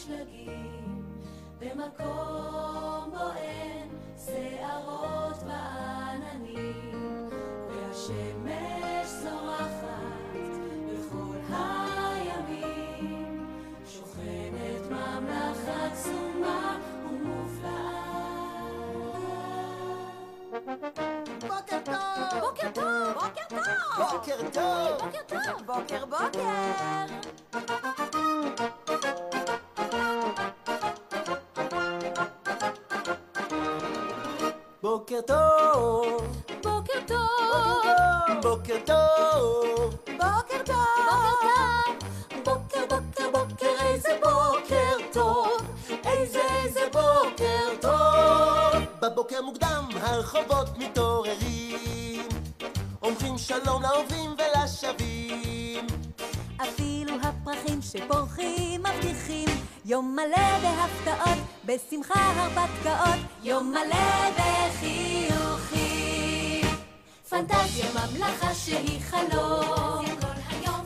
שלגים במקום בו אין שערות ועננים והשמש זורחת בכל הימים שוכנת ממלכה קסומה ומופלאה. בוקר טוב! בוקר טוב! בוקר טוב! בוקר טוב! בוקר טוב! בוקר בוקר טוב! בוקר טוב! בוקר טוב! בוקר טוב! בוקר בוקר בוקר איזה בוקר טוב, איזה בוקר טוב. בבוקר מוקדם הרחובות מתעוררים, אומרים שלום לעוברים ולשבים. אפילו הפרחים שפורחים מבטיחים יום מלא בהפתעות, בשמחה הרפתקאות, יום מלא בחיוכים. פנטזיה ממלכה שהיא חלום,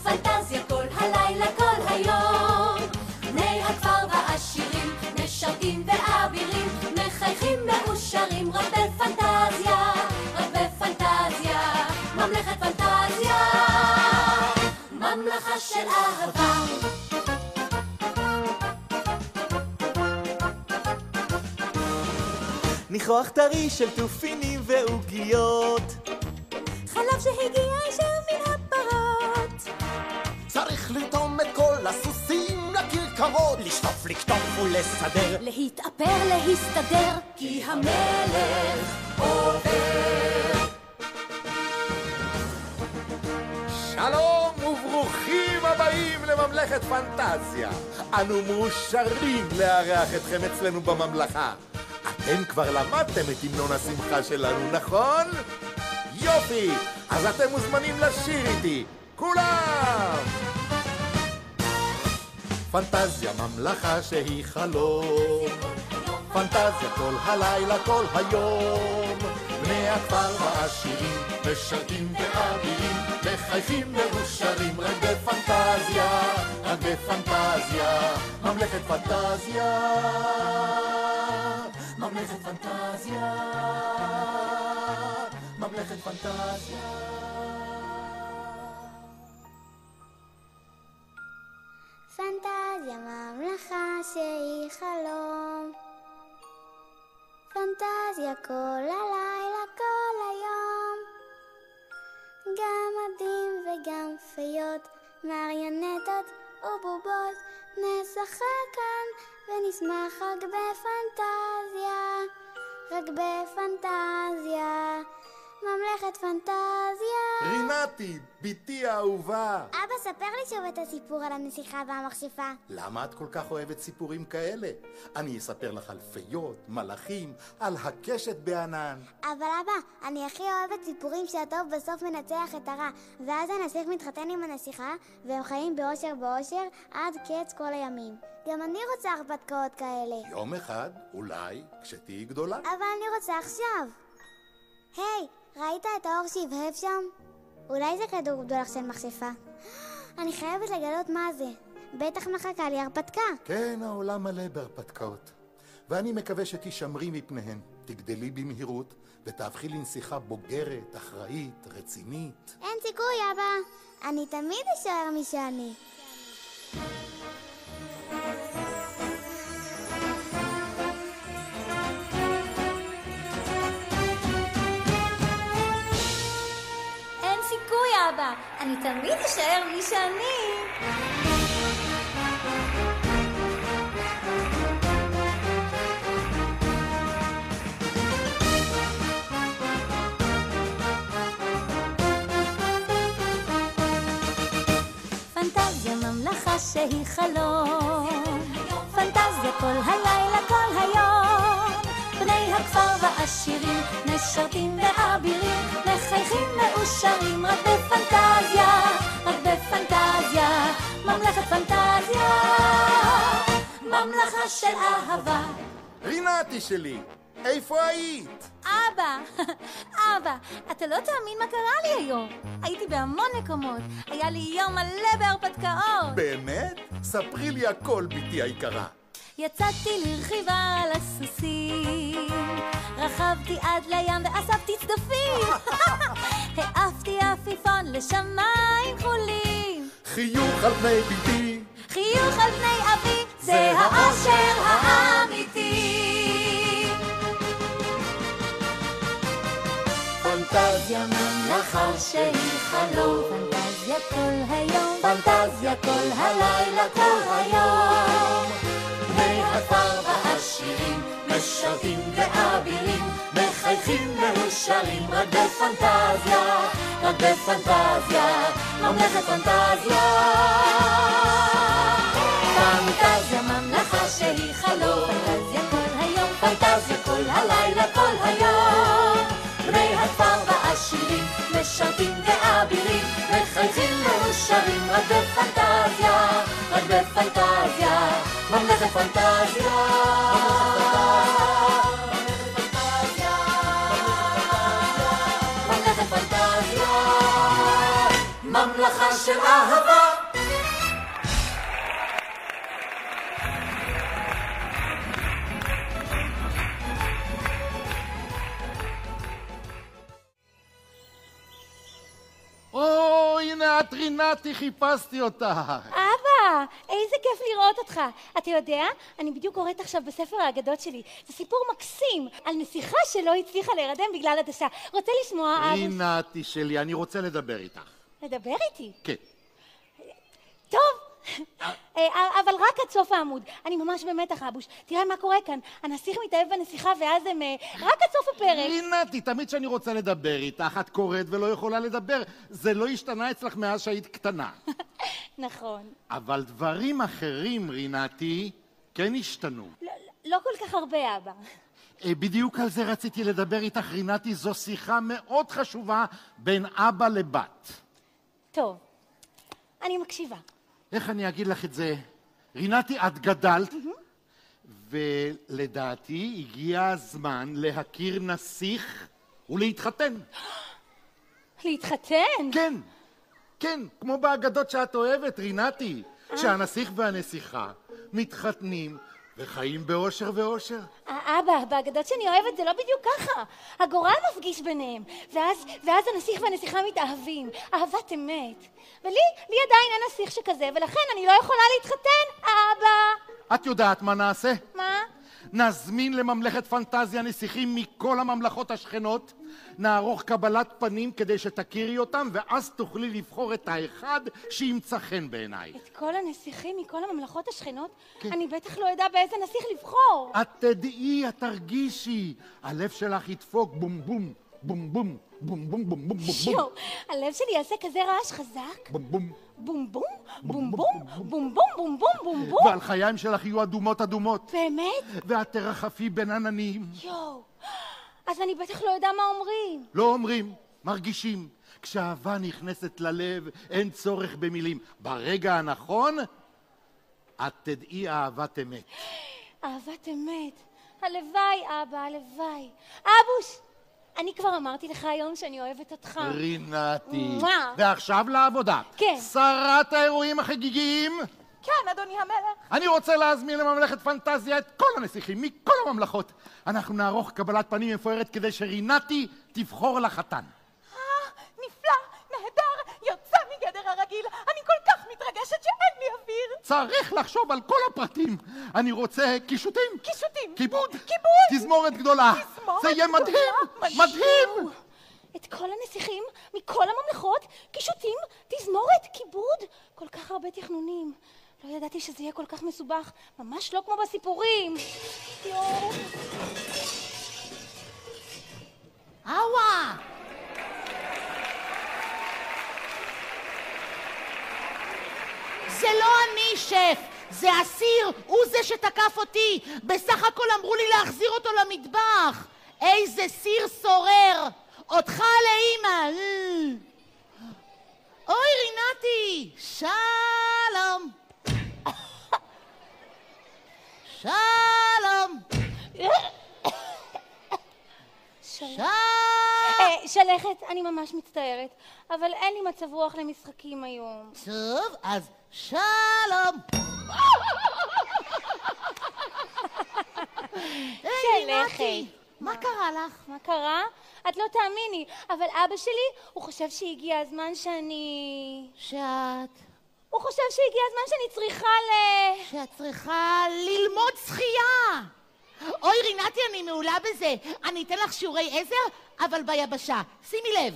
פנטזיה כל הלילה כל היום. בני הכפר והעשירים משרתים ואבירים מחייכים מאושרים רק בפנטזיה, רק בפנטזיה. ממלכת פנטזיה, ממלכה של אהבה. ניחוח טרי של תופינים ועוגיות, חלב שהגיע ישר מן הפרות, צריך לרתום את כל הסוסים לכרכרות, לשטוף, לקטוף ולסדר, להתאפר, להסתדר, כי המלך עובר. שלום וברוכים הבאים לממלכת פנטזיה. אנו מאושרים לארח אתכם אצלנו בממלכה. אתם כבר למדתם את המנון השמחה שלנו, נכון? יופי! אז אתם מוזמנים לשיר איתי, כולם! פנטזיה ממלכה שהיא חלום, פנטזיה כל הלילה כל היום. בני הכפר והעשירים משרתים ואבירים מחייכים מאושרים רק בפנטזיה, רק בפנטזיה. ממלכת פנטזיה, ממלכת פנטזיה, ממלכת פנטזיה. פנטזיה ממלכה שהיא חלום, פנטזיה כל הלילה כל היום. גם עדים וגם פיות, מריונטות ובובות, נשחק כאן ונשמח רק בפנטזיה, רק בפנטזיה. ממלכת פנטזיה. רינתי, ביתי האהובה. אבא, ספר לי שוב את הסיפור על הנסיכה והמכשפה. למה את כל כך אוהבת סיפורים כאלה? אני אספר לך על פיות, מלאכים, על הקשת בענן. אבל אבא, אני הכי אוהבת סיפורים שהטוב בסוף מנצח את הרע, ואז הנסיך מתחתן עם הנסיכה והם חיים באושר באושר עד קץ כל הימים. גם אני רוצה הרפתקאות כאלה. יום אחד, אולי, כשתהיי גדולה. אבל אני רוצה עכשיו. היי, ראית את האור שהבהב שם? אולי זה כדור בדולח של מכשפה. אני חייבת לגלות מה זה. בטח מחכה לי הרפתקה. כן, העולם מלא בהרפתקאות. ואני מקווה שתשמרי מפניהן, תגדלי במהירות, ותהפכי לנסיכה בוגרת, אחראית, רצינית. אין סיכוי, אבא. אני תמיד אשאר מי שאני. אין סיכוי אבא, אני תמיד אשאר מי שאני. פנטזיה ממלכה שהיא חלום, פנטזיה כל הלילה כל היום. בני הכפר והעשירים משרתים ואבירים מחייכים מאושרים רק בפנטזיה, רק בפנטזיה. ממלכת פנטזיה, ממלכה של אהבה. רינתי שלי, איפה היית? אבא, אבא, אתה לא תאמין מה קרה לי היום. הייתי בהמון מקומות, היה לי יום מלא בהרפתקאות. באמת? ספרי לי הכל, ביתי היקרה. יצאתי לרכיבה על הסוסים, רכבתי עד לים ואספתי צדפים. העפתי עפיפון לשמיים כחולים, חיוך על פני ביתי, חיוך על פני אבי, זה האושר האמיתי. פנטזיה ממלכה שהיא חלום, פנטזיה כל היום, פנטזיה כל הלילה, כל היום. בני הכפר והעשירים משרתים ואבירים, מחייכים מאושרים רק בפנטזיה, רק בפנטזיה, ממלכת פנטזיה. פנטזיה ממלכה שהיא חלום, פנטזיה כל היום, פנטזיה כל הלילה, כל היום. בני הכפר והעשירים משרתים ואבירים, מחייכים מאושרים רק בפנטזיה, רק בפנטזיה, ממלכת פנטזיה. ממלכת פנטזיה, ממלכה של אהבה. הנה את רינתי, חיפשתי אותך. אבא, איזה כיף לראות אותך. אתה יודע, אני בדיוק קוראת עכשיו בספר האגדות שלי. זה סיפור מקסים על נסיכה שלא הצליחה להירדם בגלל עדשה. רוצה לשמוע, אבא? רינתי שלי, אני רוצה לדבר איתך. לדבר איתי? כן. טוב, אבל רק עד סוף העמוד. אני ממש במתח, אבוש. תראה מה קורה כאן. הנסיך מתאהב בנסיכה ואז הם... רק עד סוף הפרק. רינתי, תמיד שאני רוצה לדבר איתך, את קוראת ולא יכולה לדבר. זה לא השתנה אצלך מאז שהיית קטנה. נכון. אבל דברים אחרים, רינתי, כן השתנו. לא כל כך הרבה, אבא. בדיוק על זה רציתי לדבר איתך, רינתי. זו שיחה מאוד חשובה בין אבא לבת. טוב, אני מקשיבה. איך אני אגיד לך את זה? רינתי, את גדלת, ולדעתי הגיע הזמן להכיר נסיך ולהתחתן. להתחתן? כן, כן, כמו באגדות שאת אוהבת, רינתי. שהנסיך והנסיכה מתחתנים וחיים באושר ואושר. אבא, באגדות שאני אוהבת זה לא בדיוק ככה. הגורל מפגיש ביניהם, ואז הנסיך והנסיכה מתאהבים. אהבת אמת. ולי עדיין אין נסיך שכזה, ולכן אני לא יכולה להתחתן, אבא. את יודעת מה נעשה? מה? נזמין לממלכת פנטזיה נסיכים מכל הממלכות השכנות, נערוך קבלת פנים כדי שתכירי אותם, ואז תוכלי לבחור את האחד שימצא חן בעיניי. את כל הנסיכים מכל הממלכות השכנות? כן. אני בטח לא יודע באיזה נסיך לבחור. את תדעי, את תרגישי. הלב שלך ידפוק בום בום, בום בום, בום בום בום בום בום. יו, הלב שלי יעשה כזה רעש חזק. בום בום. בום בום, בום בום, בום בום, בום בום, בום בום. והלחיים שלך יהיו אדומות אדומות. באמת? ואת תרחפי בין עננים. יו, אז אני בטח לא יודע מה אומרים. לא אומרים, מרגישים. כשאהבה נכנסת ללב, אין צורך במילים. ברגע הנכון, את תדעי אהבת אמת. אהבת אמת. הלוואי, אבא, הלוואי. אבוש, אני כבר אמרתי לך היום שאני אוהבת אותך. רינתי. מה? ועכשיו לעבודה. כן. שרת האירועים החגיגיים. כן, אדוני המלך. אני רוצה להזמין לממלכת פנטזיה את כל הנסיכים מכל הממלכות. אנחנו נערוך קבלת פנים מפוארת כדי שרינתי תבחור לחתן. נפלא, נהדר, יוצא מגדר הרגיל. אני כל כך מתרגשת שאין לי אוויר. צריך לחשוב על כל הפרטים. אני רוצה קישוטים. קישוטים. כיבוד. כיבוד. תזמורת גדולה. תזמורת זה יהיה גדולה. מדהים. מדהים. את כל הנסיכים מכל הממלכות, קישוטים, תזמורת, כיבוד. כל כך הרבה תכנונים. לא ידעתי שזה יהיה כל כך מסובך. ממש לא כמו בסיפורים. יואו. אווה! זה לא אני, שף. זה אסיר, הוא זה שתקף אותי. בסך הכל אמרו לי להחזיר אותו למטבח. איזה סיר סורר. אותך לאמא. אוי, רינתי. שלום. שלום. שלכת, אני ממש מצטערת, אבל אין לי מצב רוח למשחקים היום. טוב, אז שלום. שמעתי. מה קרה לך? מה קרה? את לא תאמיני, אבל אבא שלי, הוא חושב שהגיע הזמן שאני... הוא חושב שהגיע הזמן שאני צריכה שאת צריכה ללמוד שחייה. אוי, רינתי, אני מעולה בזה. אני אתן לך שיעורי עזר, אבל ביבשה. שימי לב.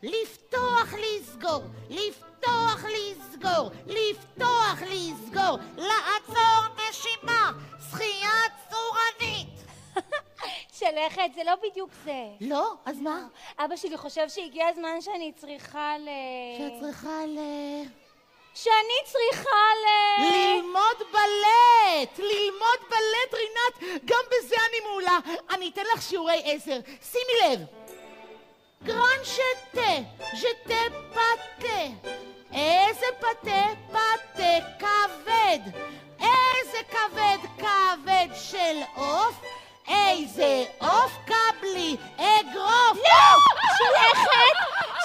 לפתוח, לסגור. לפתוח, לסגור. לפתוח, לסגור. לעצור נשימה. שחייה צורנית. שלכת, זה לא בדיוק זה. לא? אז מה? אבא שלי חושב שהגיע הזמן שאני צריכה שאת צריכה שאני צריכה ללמוד בלט! ללמוד בלט, רינת! גם בזה אני מעולה. אני אתן לך שיעורי עזר. שימי לב. גרן שתה, ז'תה פתה. איזה פתה? פתה כבד. איזה כבד? כבד של עוף. איזה עוף? קבלי אגרוף. לא!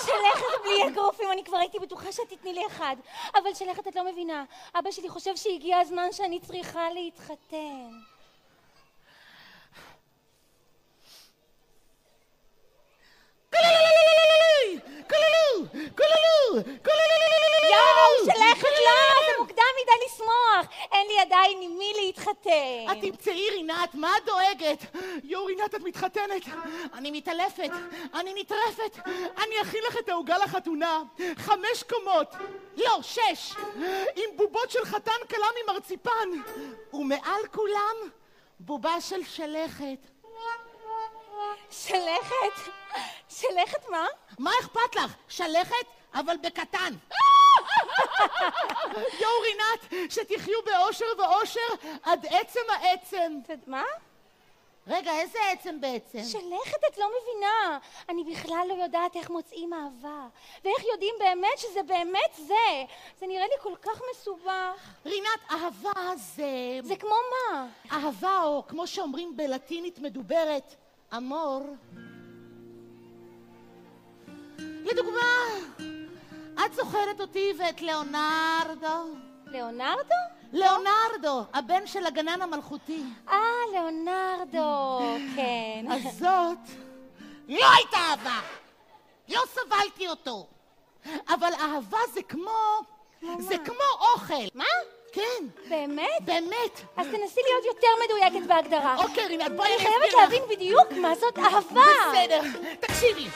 שלכת בלי אגרופים, אני כבר הייתי בטוחה שאת תתני לי אחד. אבל שלכת, את לא מבינה. אבא שלי חושב שהגיע הזמן שאני צריכה להתחתן. יואו, שלכת, לא, זה מוקדם מדי לשמוח. אין לי עדיין עם מי להתחתן. את תמצאי, רינת, מה את דואגת? יואו, רינת, את מתחתנת. אני מתעלפת, אני נטרפת. אני אכין לך את העוגה לחתונה. 5 קומות, לא, 6, עם בובות של חתן כלה ממרציפן. ומעל כולם, בובה של שלכת. שלכת? שלכת מה? מה אכפת לך? שלכת, אבל בקטן. יואו, רינת, שתחיו באושר ואושר עד עצם העצם. מה? רגע, איזה עצם בעצם? שלכת, את לא מבינה. אני בכלל לא יודעת איך מוצאים אהבה. ואיך יודעים באמת שזה באמת זה. זה נראה לי כל כך מסובך. רינת, אהבה זה... זה כמו מה? אהבה, או כמו שאומרים בלטינית מדוברת, אמור. לדוגמה, את זוכרת אותי ואת ליאונרדו? ליאונרדו? ליאונרדו, הבן של הגנן המלכותי. ליאונרדו, כן. אז זאת לא הייתה אהבה. לא סבלתי אותו. אבל אהבה זה כמו... זה כמו אוכל. מה? כן. באמת? באמת. אז תנסי להיות יותר מדויקת בהגדרה. אוקיי, רינת, בואי אני חייבת להבין בדיוק מה זאת אהבה. בסדר, תקשיבי.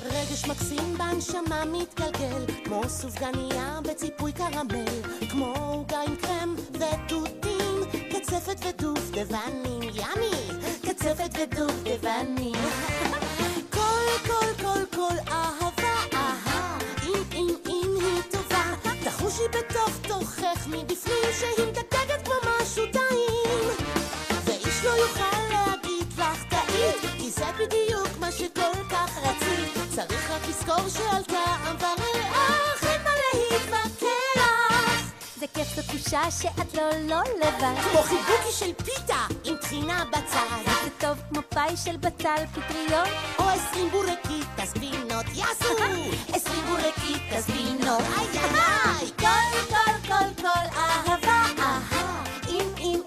רגש מקסים בנשמה מתגלגל, כמו סופגניה בציפוי קרמל, כמו עוגה עם קרם ותותים, קצפת ודובדבנים, ימי, קצפת ודובדבנים. כל אהבה, אם היא טובה, תחושי בתוך תוכך מבפנים שהיא מדגדגת כמו משהו טעים, ואיש לא יוכל להגיד לך טעית, כי זה בדיוק מה שכל כך רצית. צריך רק לזכור שעל טעם וריח אין מה להתווכח. זה כיף בתחושה שאת לא לבד, כמו חיבוקי של פיתה עם טחינה בצד, זה טוב כמו פאי של בצל פטריות, או 20 בורקיטס גבינות, יעשו 20 בורקיטס גבינות. איי איי, כל אהבה, אם היא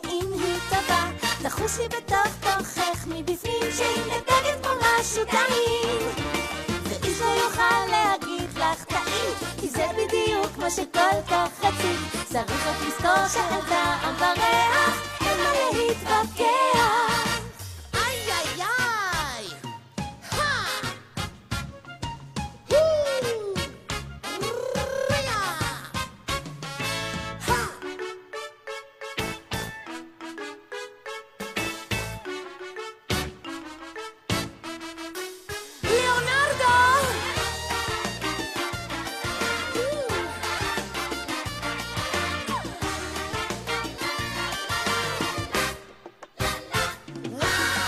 טובה, תחושי בתוך תוכך מבפנים שהיא מדגת כמו משהו טעים, ואיש לא יוכל להגיד לך טעים, כי זה בדיוק מה שכל כך רצית. צריך רק לזכור שעל טעם וריח אין מה להתווכח. איי איי איי.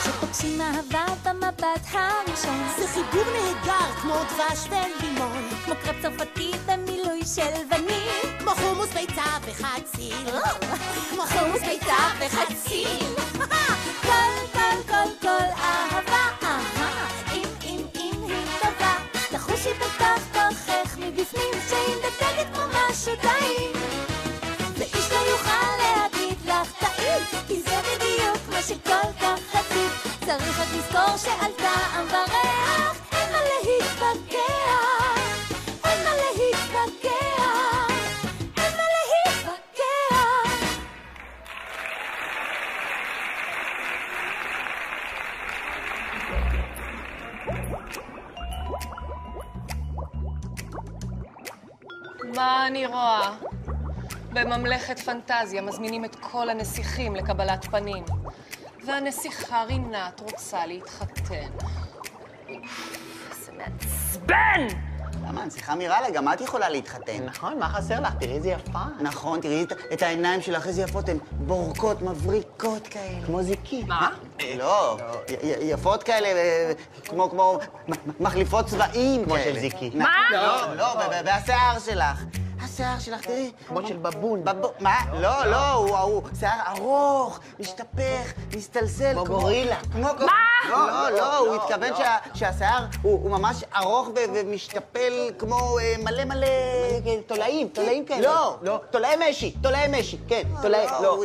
שפוגשים אהבה במבט הראשון, זה חיבור נהדר כמו דבש ולימון, כמו קרב צרפתי במילוי של וניל, כמו חומוס ביצה וחציל, כמו חומוס ביצה וחציל. כל אהבה, אם היא טובה, תחושי בתוך תוכך מבפנים שהיא מדגדגת כמו משהו טעים, ואיש לא יוכל להגיד לך טעים, כי זה בדיוק מה צריך רק לזכור שעל טעם וריח אין מה להתווכח, אין מה להתווכח, אין מה להתווכח. מה אני רואה? בממלכת פנטזיה מזמינים את כל הנסיכים לקבלת פנים. והנסיכה רינת רוצה להתחתן. זה מעצבן! למה? הנסיכה מיראלה, גם את יכולה להתחתן. נכון, מה חסר לך? תראי איזה יפה. נכון, תראי את העיניים שלך, איזה יפות, הן בורקות, מבריקות כאלה. כמו זיקי. מה? לא, יפות כאלה, כמו מחליפות צבעים כמו כאלה. של זיקי. מה? לא, והשיער שלך. השיער שלך, תראי. כמו של בבון. מה? לא, הוא שיער ארוך, משתפך, מסתלסל. כמו גורילה. מה? לא, הוא התכוון שהשיער הוא ממש ארוך ומשתפל כמו מלא... תולעים כאלה. לא. תולעי משי, כן. לא,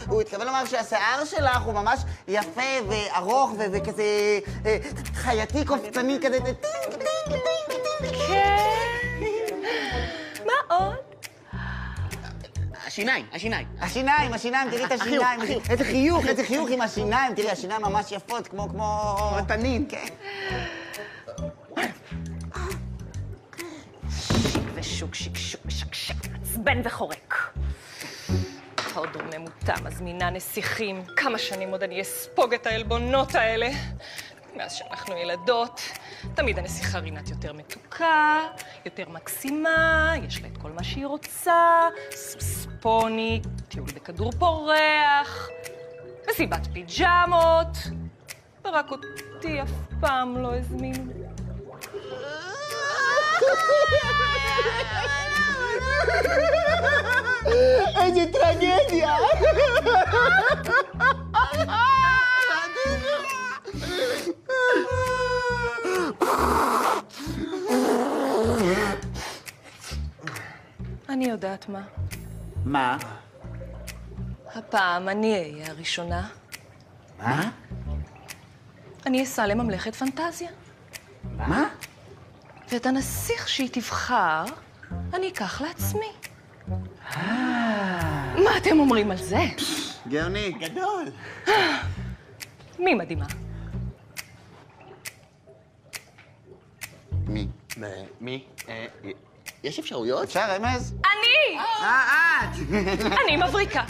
הוא התכוון לומר שהשיער שלך הוא ממש יפה וארוך וכזה חייתי, קופצני, כזה כן. מה עוד? השיניים. השיניים, תראי את השיניים. איזה חיוך עם השיניים, תראי, השיניים ממש יפות, כמו... תנין. כן. שיק ושקשק, עצבן וחורק. עוד רוממותה מזמינה נסיכים. כמה שנים עוד אני אספוג את העלבונות האלה? מאז שאנחנו ילדות, תמיד הנסיכה רינת יותר מתוקה, יותר מקסימה, יש לה את כל מה שהיא רוצה, ספוני, טיול בכדור פורח, מסיבת פיג'מות, ורק אותי אף פעם לא הזמינו. איזה טרגדיה! אני יודעת מה. מה? הפעם אני אהיה הראשונה. מה? אני אסע לממלכת פנטזיה. מה? ואת הנסיך שהיא תבחר, אני אקח לעצמי. מה אתם אומרים על זה? גאוני. גדול. מי מדהימה? מי? יש אפשרויות? אפשר רמז? אני! את! אני מבריקה.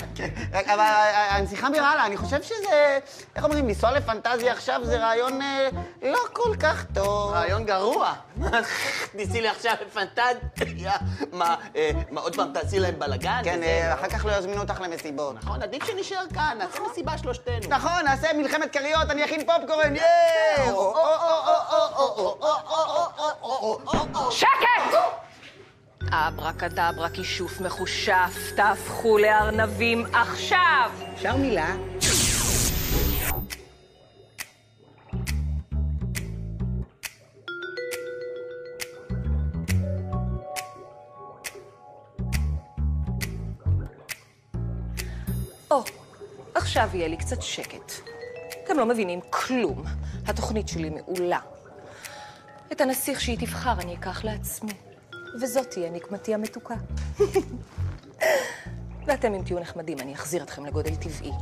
אבל הנסיכה מיראלה, אני חושב שזה, איך אומרים, לנסוע לפנטזיה עכשיו זה רעיון לא כל כך טוב. רעיון גרוע. ניסי לי עכשיו לפנטזיה. מה, עוד פעם תעשי להם בלגן? כן, אחר כך לא יזמינו אותך למסיבות. נכון, עדיף שנשאר כאן, נעשה מסיבה שלושתנו. נכון, נעשה מלחמת כריות, אני אכין פופקורן, ייי! שקט! אברקדברה כישוף מחושף, תהפכו לארנבים עכשיו! אפשר מילה? עכשיו יהיה לי קצת שקט. אתם לא מבינים כלום. התוכנית שלי מעולה. את הנסיך שהיא תבחר אני אקח לעצמי. וזאת תהיה נקמתי המתוקה. ואתם אם תהיו נחמדים, אני אחזיר אתכם לגודל טבעי.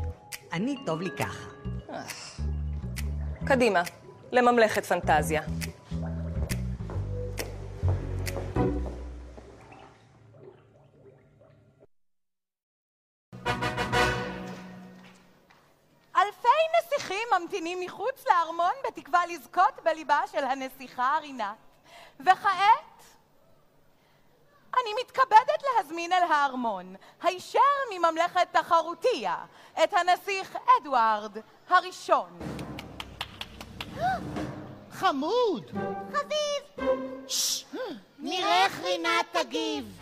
אני טוב לי ככה. קדימה, לממלכת פנטזיה. אלפי נסיכים ממתינים מחוץ לארמון בתקווה לזכות בליבה של הנסיכה רינת. וכעת אני מתכבדת להזמין אל הארמון, הישר מממלכת תחרותיה, את הנסיך אדוארד הראשון. חמוד! חביב! נראה איך רינת תגיב.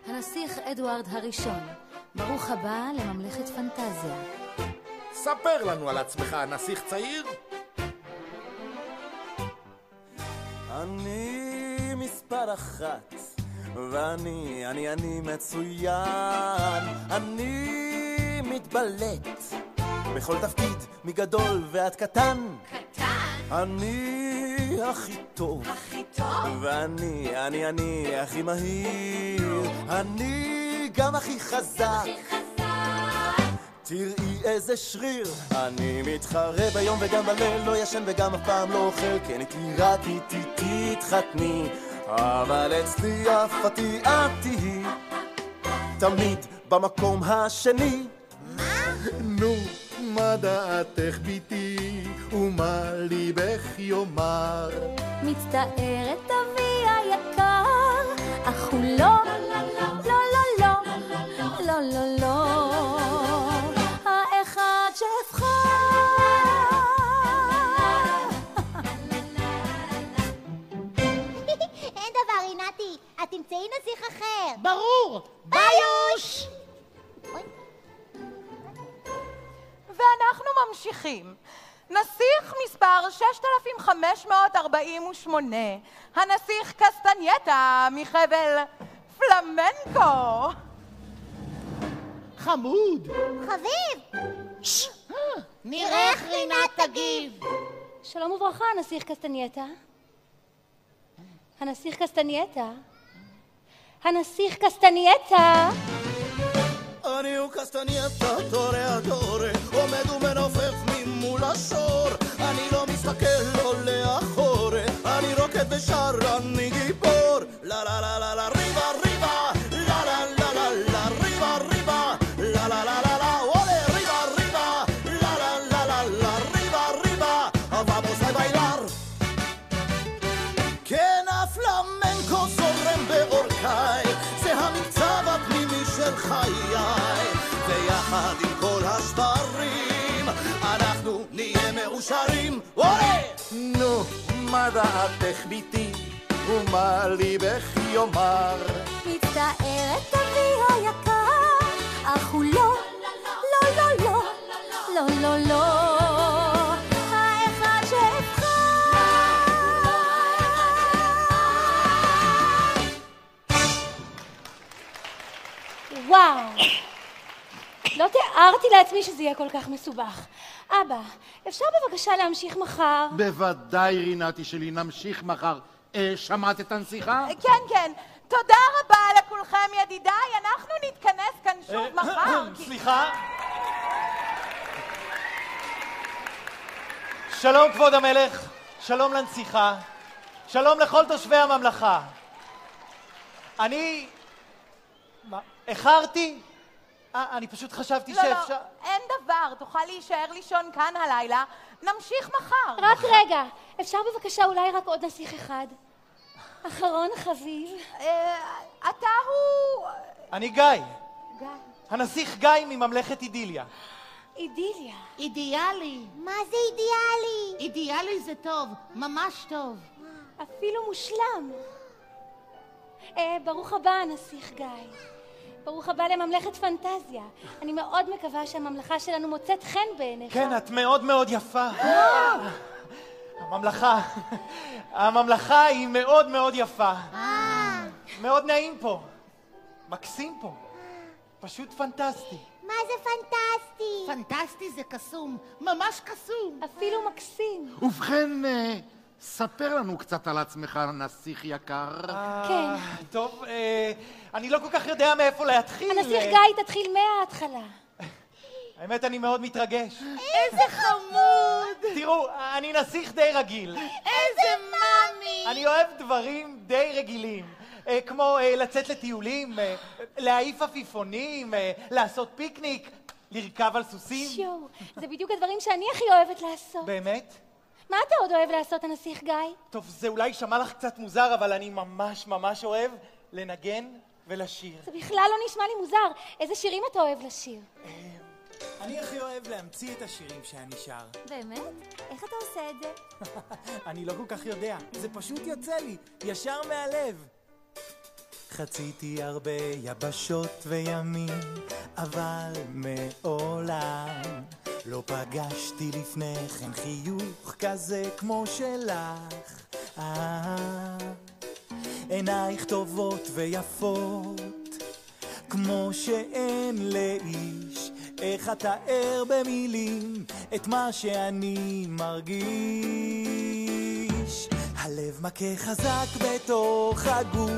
הנסיך אדוארד הראשון, ברוך הבא לממלכת פנטזיה. ספר לנו על עצמך, נסיך צעיר. אני מספר אחת, ואני מצוין, אני מתבלט, בכל תפקיד, מגדול ועד קטן. אני הכי טוב. ואני הכי מהיר. אני גם הכי חזק. תראי איזה שריר. אני מתחרה ביום וגם בליל, לא ישן וגם אף פעם לא אוכל, כן איתי רק איתי תתחתני, אבל אצלי יפתי את תהי תמיד במקום השני. נו, מה דעתך ביתי ומה ליבך יאמר? מצטערת אבי היקר, אך הוא לא, לא, לא, לא, לא, לא, לא, האחד שאבחר. אין דבר, רינתי, את תמצאי נסיך אחר. ברור! ביוש! ואנחנו ממשיכים. נסיך מספר 6548, הנסיך קסטנייטה מחבל פלמנקו. חמוד! חביב! נראה איך רינת תגיב. שלום וברכה, הנסיך קסטנייטה. הנסיך קסטנייטה. הנסיך קסטנייטה. אני הוא קסטנייטה, טוריאדורה, עומד ומנופף ממול השור. אני לא מסתכל לא לאחור, אני רוקד ושר, אני גיבור. לה לה לה לה לה ריבה ריבה, לה לה לה לה לה ריבה ריבה, לה לה לה לה לה אולה ריבה ריבה, לה לה לה לה לה ריבה ריבה, vamos a bailar. כן, הפלמנקו זורם באורכי, זה המקצב הפנימי של חיי, ויחד עם כל השברים אנחנו נהיה מאושרים. נו, מה דעתך ביתי ומה ליבך יאמר? מצטערת אבי היקר, אך הוא לא, לא, לא, לא, לא, לא, לא, האחד שאבחר. וואו, לא תיארתי לעצמי שזה יהיה כל כך מסובך. אבא, אפשר בבקשה להמשיך מחר? בוודאי, רינתי שלי, נמשיך מחר. שמעת את הנסיכה? כן, כן. תודה רבה לכולכם, ידידיי. אנחנו נתכנס כאן שוב מחר. סליחה? שלום כבוד המלך, שלום לנסיכה, שלום לכל תושבי הממלכה. אני... מה? איחרתי? אני פשוט חשבתי שאפשר... לא, אין דבר. תוכל להישאר לישון כאן הלילה. נמשיך מחר. רק רגע, אפשר בבקשה אולי רק עוד נסיך אחד? אחרון חביב. אתה הוא... אני גיא. גיא. הנסיך גיא מממלכת אידיליה. אידיליה. אידיאלי. מה זה אידיאלי? אידיאלי זה טוב, ממש טוב. אפילו מושלם. ברוך הבא, הנסיך גיא. ברוך הבא לממלכת פנטזיה. אני מאוד מקווה שהממלכה שלנו מוצאת חן בעיניך. כן, את מאוד מאוד יפה. הממלכה היא מאוד מאוד יפה. מאוד נעים פה. מקסים פה. פשוט פנטסטי. מה זה פנטסטי? פנטסטי זה קסום, ממש קסום. אפילו מקסים. ובכן, ספר לנו קצת על עצמך, נסיך יקר. כן. טוב, אני לא כל כך יודע מאיפה להתחיל. הנסיך גיא, תתחיל מההתחלה. האמת, אני מאוד מתרגש. איזה חמוד. תראו, אני נסיך די רגיל. איזה מאמי. אני אוהב דברים די רגילים. כמו לצאת לטיולים, להעיף עפיפונים, לעשות פיקניק, לרכב על סוסים. שיו, זה בדיוק הדברים שאני הכי אוהבת לעשות. באמת? מה אתה עוד אוהב לעשות, הנסיך גיא? טוב, זה אולי שמע לך קצת מוזר, אבל אני ממש ממש אוהב לנגן ולשיר. זה בכלל לא נשמע לי מוזר. איזה שירים אתה אוהב לשיר? אני הכי אוהב להמציא את השירים שאני שר. באמת? איך אתה עושה את זה? אני לא כל כך יודע, זה פשוט יוצא לי, ישר מהלב. חציתי הרבה יבשות וימים, אבל מעולם לא פגשתי לפני כן חיוך כזה כמו שלך. עינייך טובות ויפות, כמו שאין לאיש, איך אתאר במילים את מה שאני מרגיש. הלב מכה חזק בתוך הגוף,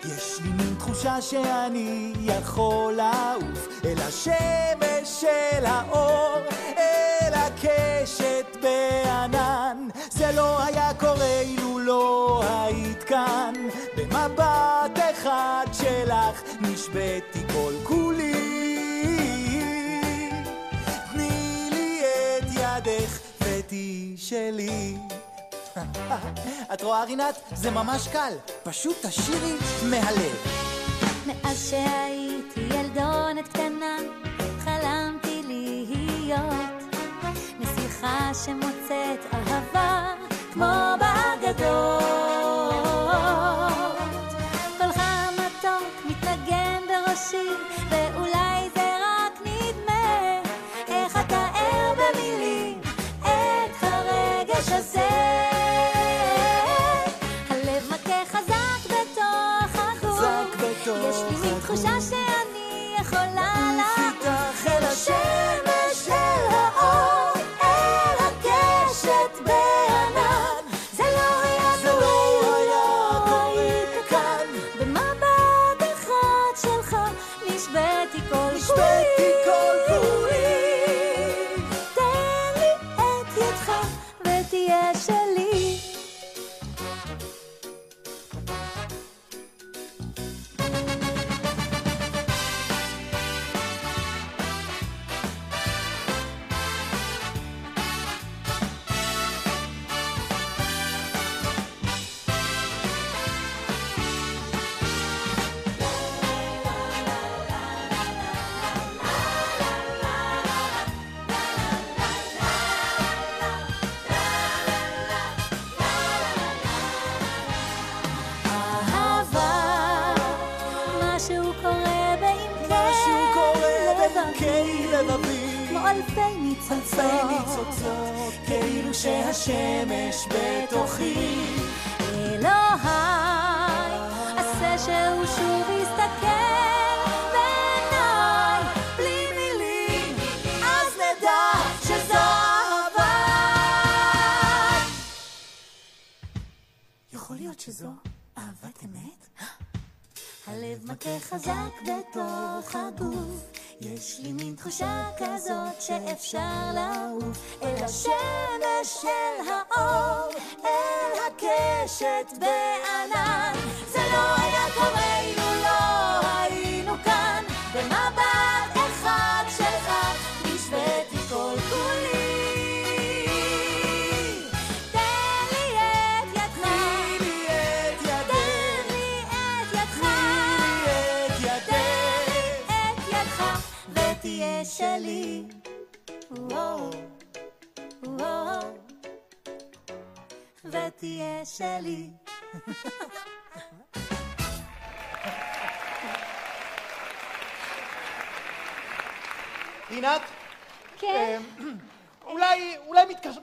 יש לי מין תחושה שאני יכול לעוף אל השמש של האור, אל הקשת בענן. זה לא היה קורה אילו לא היית כאן, במבט אחד שלך נשבתי כל כולי. תני לי את ידך ותהי שלי. את רואה רינת? זה ממש קל, פשוט תשירי מהלב. מאז שהייתי ילדונת קטנה חלמתי להיות נסיכה שמוצאת אהבה כמו באגדות. קולך מתוק מתנגן בראשי ואולי זה רק נדמה, איך אתאר במילים את הרגש הזה. יש לי מין תחושה שאני יכולה לעוף אל השמש של האור, אל הקשת בענן. זה לא היה קורה היית כאן, במבט אחד שלך נשבתי כל כולי. תן לי את ידך ותהיה שלי. כמו אלפי ניצוצות, כאילו שהשמש בתוכי. אלוהי, עשה שהוא שוב יסתכל בעיניי בלי מילים, אז נדע שזו אהבה. יכול להיות שזו אהבת אמת? הלב מכה חזק בתוך הגוף, יש לי מין תחושה כזאת שאפשר לעוף אל השמש של האור, אל הקשת בענן. זה לא היה קורה אילו לא היינו כאן, במבט אחד שלך נשבתי כל כולי. תן לי את ידך, תן לי את ידך ותהיה שלי. ותהיה שלי. רינת? כן? אולי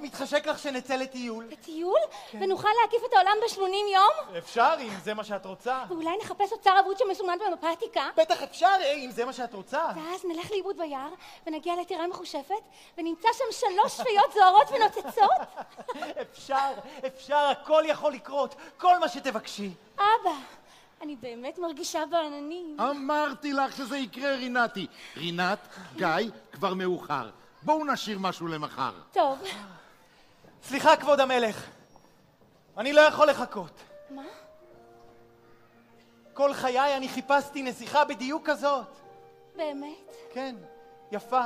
מתחשק לך שנצא לטיול? לטיול? ונוכל להקיף את העולם ב80 יום? אפשר, אם זה מה שאת רוצה. ואולי נחפש אוצר אבוד שמסומן במפה עתיקה? בטח אפשר, אם זה מה שאת רוצה. ואז נלך לאיבוד ביער, ונגיע לטירה מחושפת, ונמצא שם 3 שפיות זוהרות ונוצצות? אפשר, הכל יכול לקרות, כל מה שתבקשי. אבא, אני באמת מרגישה בעננים. אמרתי לך שזה יקרה, רינתי. רינת, גיא, כבר מאוחר. בואו נשאיר משהו למחר. טוב. סליחה, כבוד המלך. אני לא יכול לחכות. מה? כל חיי אני חיפשתי נסיכה בדיוק כזאת. באמת? כן, יפה,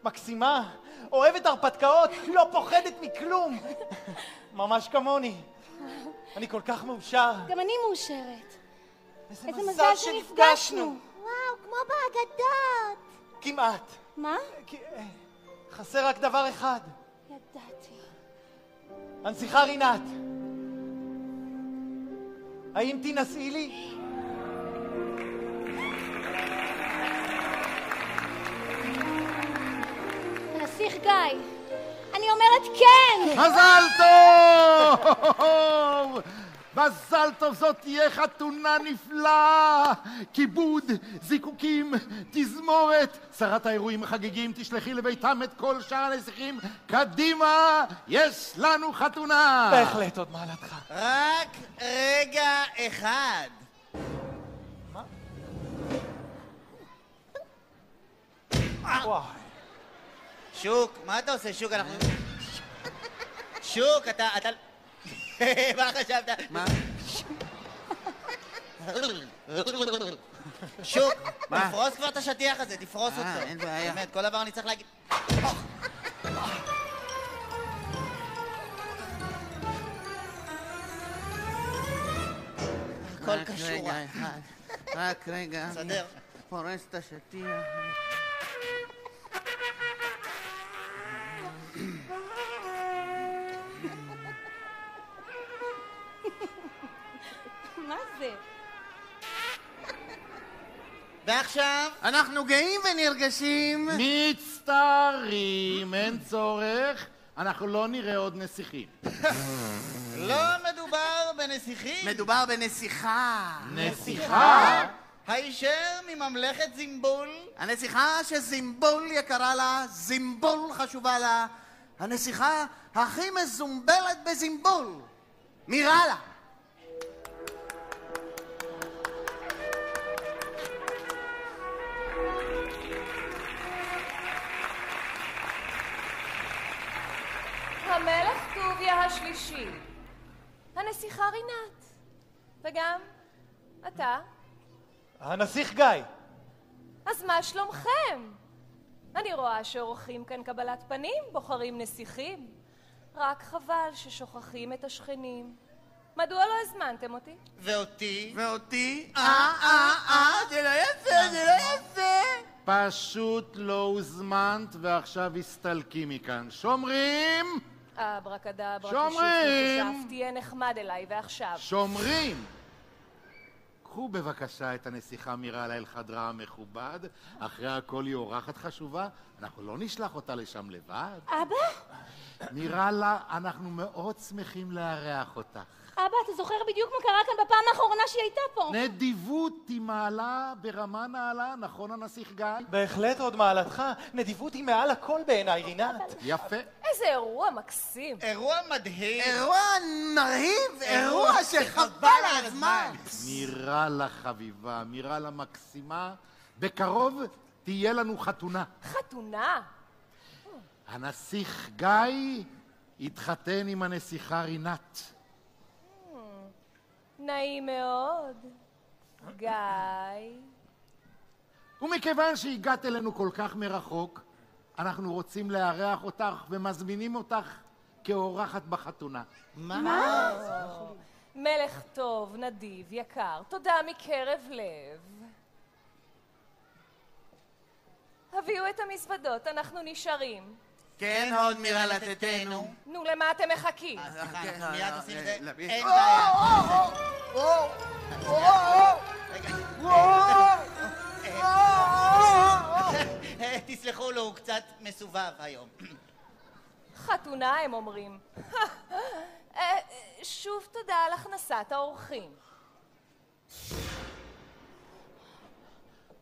מקסימה, אוהבת הרפתקאות, לא פוחדת מכלום. ממש כמוני. אני כל כך מאושר. גם אני מאושרת. איזה מזל שנפגשנו. וואו, כמו באגדות. כמעט. מה? חסר רק דבר אחד. ידעתי. הנסיכה רינת. האם תנסי לי? הנסיך גיא, אני אומרת כן! מזל טוב! מזל טוב, זאת תהיה חתונה נפלאה. כיבוד, זיקוקים, תזמורת. שרת האירועים החגיגיים תשלחי לביתם את כל שאר הנסיכים. קדימה, יש לנו חתונה. בהחלט עוד מעלתך. רק רגע אחד. מה? וואי. שוק, מה אתה עושה, שוק? אנחנו... שוק, אתה... מה חשבת? מה? שוק, תפרוס כבר את השטיח הזה, תפרוס אותו. אין בעיה. באמת, כל דבר אני צריך להגיד... הכל קשור. רגע אחד. רק רגע. סדר. פורס את השטיח. מה זה? ועכשיו? אנחנו גאים ונרגשים. מצטערים, אין צורך. אנחנו לא נראה עוד נסיכים. לא מדובר בנסיכים. מדובר בנסיכה. נסיכה? הישר מממלכת זימבול. הנסיכה שזימבול יקרה לה, זימבול חשובה לה. הנסיכה הכי מזומבלת בזימבול. מיראלה. המלך טוביה השלישי, הנסיכה רינת, וגם אתה. הנסיך גיא. אז מה שלומכם? אני רואה שעורכים כאן קבלת פנים, בוחרים נסיכים. רק חבל ששוכחים את השכנים. מדוע לא הזמנתם אותי? ואותי? ואותי? זה לא יפה, זה לא יפה. פשוט לא הוזמנת ועכשיו הסתלקי מכאן. שומרים! אברקדברה, שומרים! תהיה נחמד אליי ועכשיו. שומרים! קחו בבקשה את הנסיכה מיראלה אל חדרה המכובד. אחרי הכל היא אורחת חשובה. אנחנו לא נשלח אותה לשם לבד. אבא? מיראלה, אנחנו מאוד שמחים לארח אותך. אבא, אתה זוכר בדיוק מה קרה כאן בפעם האחרונה שהיא הייתה פה? נדיבות היא מעלה ברמה נעלה, נכון הנסיך גיא? בהחלט עוד מעלתך. נדיבות היא מעל הכל בעיניי, רינת. יפה. איזה אירוע מקסים. אירוע מדהים. אירוע מרהיב, אירוע שחבל על הזמן. מיראלה חביבה, מיראלה מקסימה. בקרוב תהיה לנו חתונה. חתונה? הנסיך גיא התחתן עם הנסיכה רינת. נעים מאוד, גיא. ומכיוון שהגעת אלינו כל כך מרחוק, אנחנו רוצים לארח אותך ומזמינים אותך כאורחת בחתונה. מה? מלך טוב, נדיב, יקר, תודה מקרב לב. הביאו את המזוודות, אנחנו נשארים. כן, הוד מירלתתנו. נו, למה אתם מחכים? סליחה, מיד עושים את זה. אין בעיה. תסלחו לו, הוא קצת מסובב היום. חתונה, הם אומרים. שוב תודה על הכנסת האורחים.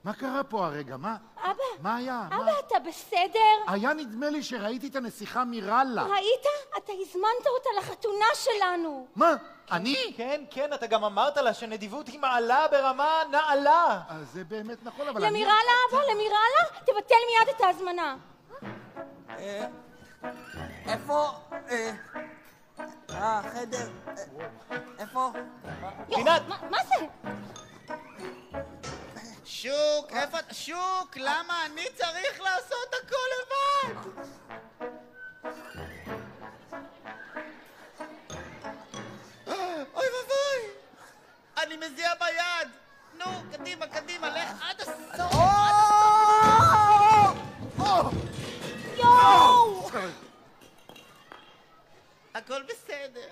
מה קרה פה הרגע? מה? אבא? מה היה? אבא, אתה בסדר? היה נדמה לי שראיתי את הנסיכה מיראלה. ראית? אתה הזמנת אותה לחתונה שלנו. מה? אני? כן, כן, אתה גם אמרת לה שנדיבות היא מעלה ברמה נעלה. זה באמת נכון, אבל אני... למיראלה, אבא, למיראלה? תבטל מיד את ההזמנה. איפה? חדר. איפה? רינת! מה זה? שוק, איפה... שוק, למה אני צריך לעשות הכל לבד? אוי ואבוי! אני מזיע ביד! נו, קדימה, קדימה, לך עד הסוף! יואו! הכל בסדר.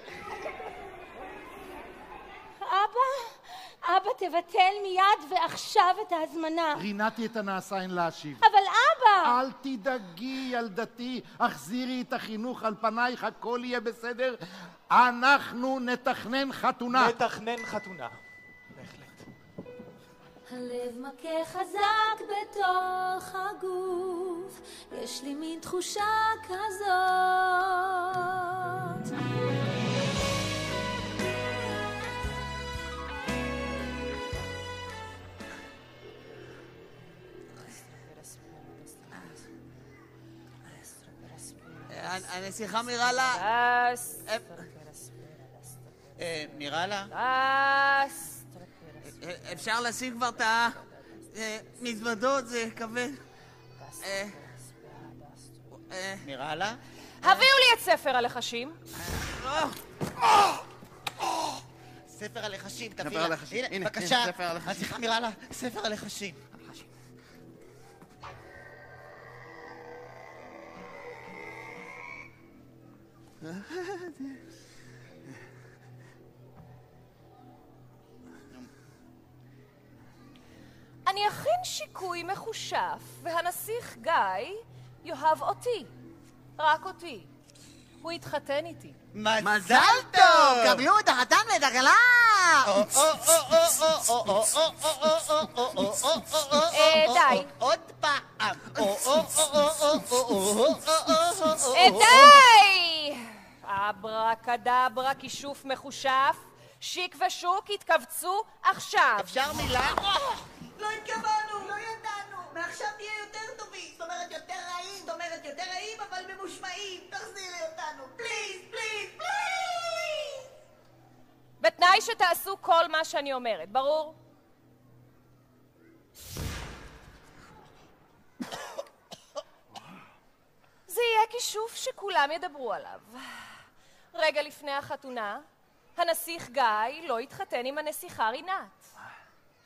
אבא, תבטל מיד ועכשיו את ההזמנה. רינתי את הנעשה אין להשיב. אבל אבא, אל תדאגי, ילדתי, החזירי את החינוך על פנייך, הכל יהיה בסדר. אנחנו נתכנן חתונה. נתכנן חתונה. בהחלט. הלב מכה חזק בתוך הגוף, יש לי מין תחושה כזאת. הנסיכה מיראלה. מיראלה? אפשר לשים כבר את המזוודות, זה כבד. מיראלה? הביאו לי את ספר הלחשים. ספר הלחשים, תביא לה. הנה, בבקשה. הנסיכה מיראלה, ספר הלחשים. אני אכין שיקוי מחושף, והנסיך גיא יאהב אותי. רק אותי. הוא יתחתן איתי. מזל טוב! קבלו את החתן ואת הכלה! די. עוד פעם. די! אברקדברה, כישוף מחושף, שיק ושוק יתכווצו עכשיו. אפשר מילה? לא התכוונו, לא ידענו. מעכשיו נהיה יותר טובים. זאת אומרת יותר רעים. זאת אומרת יותר רעים, אבל ממושמעים. תחזירי אותנו. פליז, פליז, פליז! בתנאי שתעשו כל מה שאני אומרת, ברור? זה יהיה כישוף שכולם ידברו עליו. רגע לפני החתונה, הנסיך גיא לא יתחתן עם הנסיכה רינת.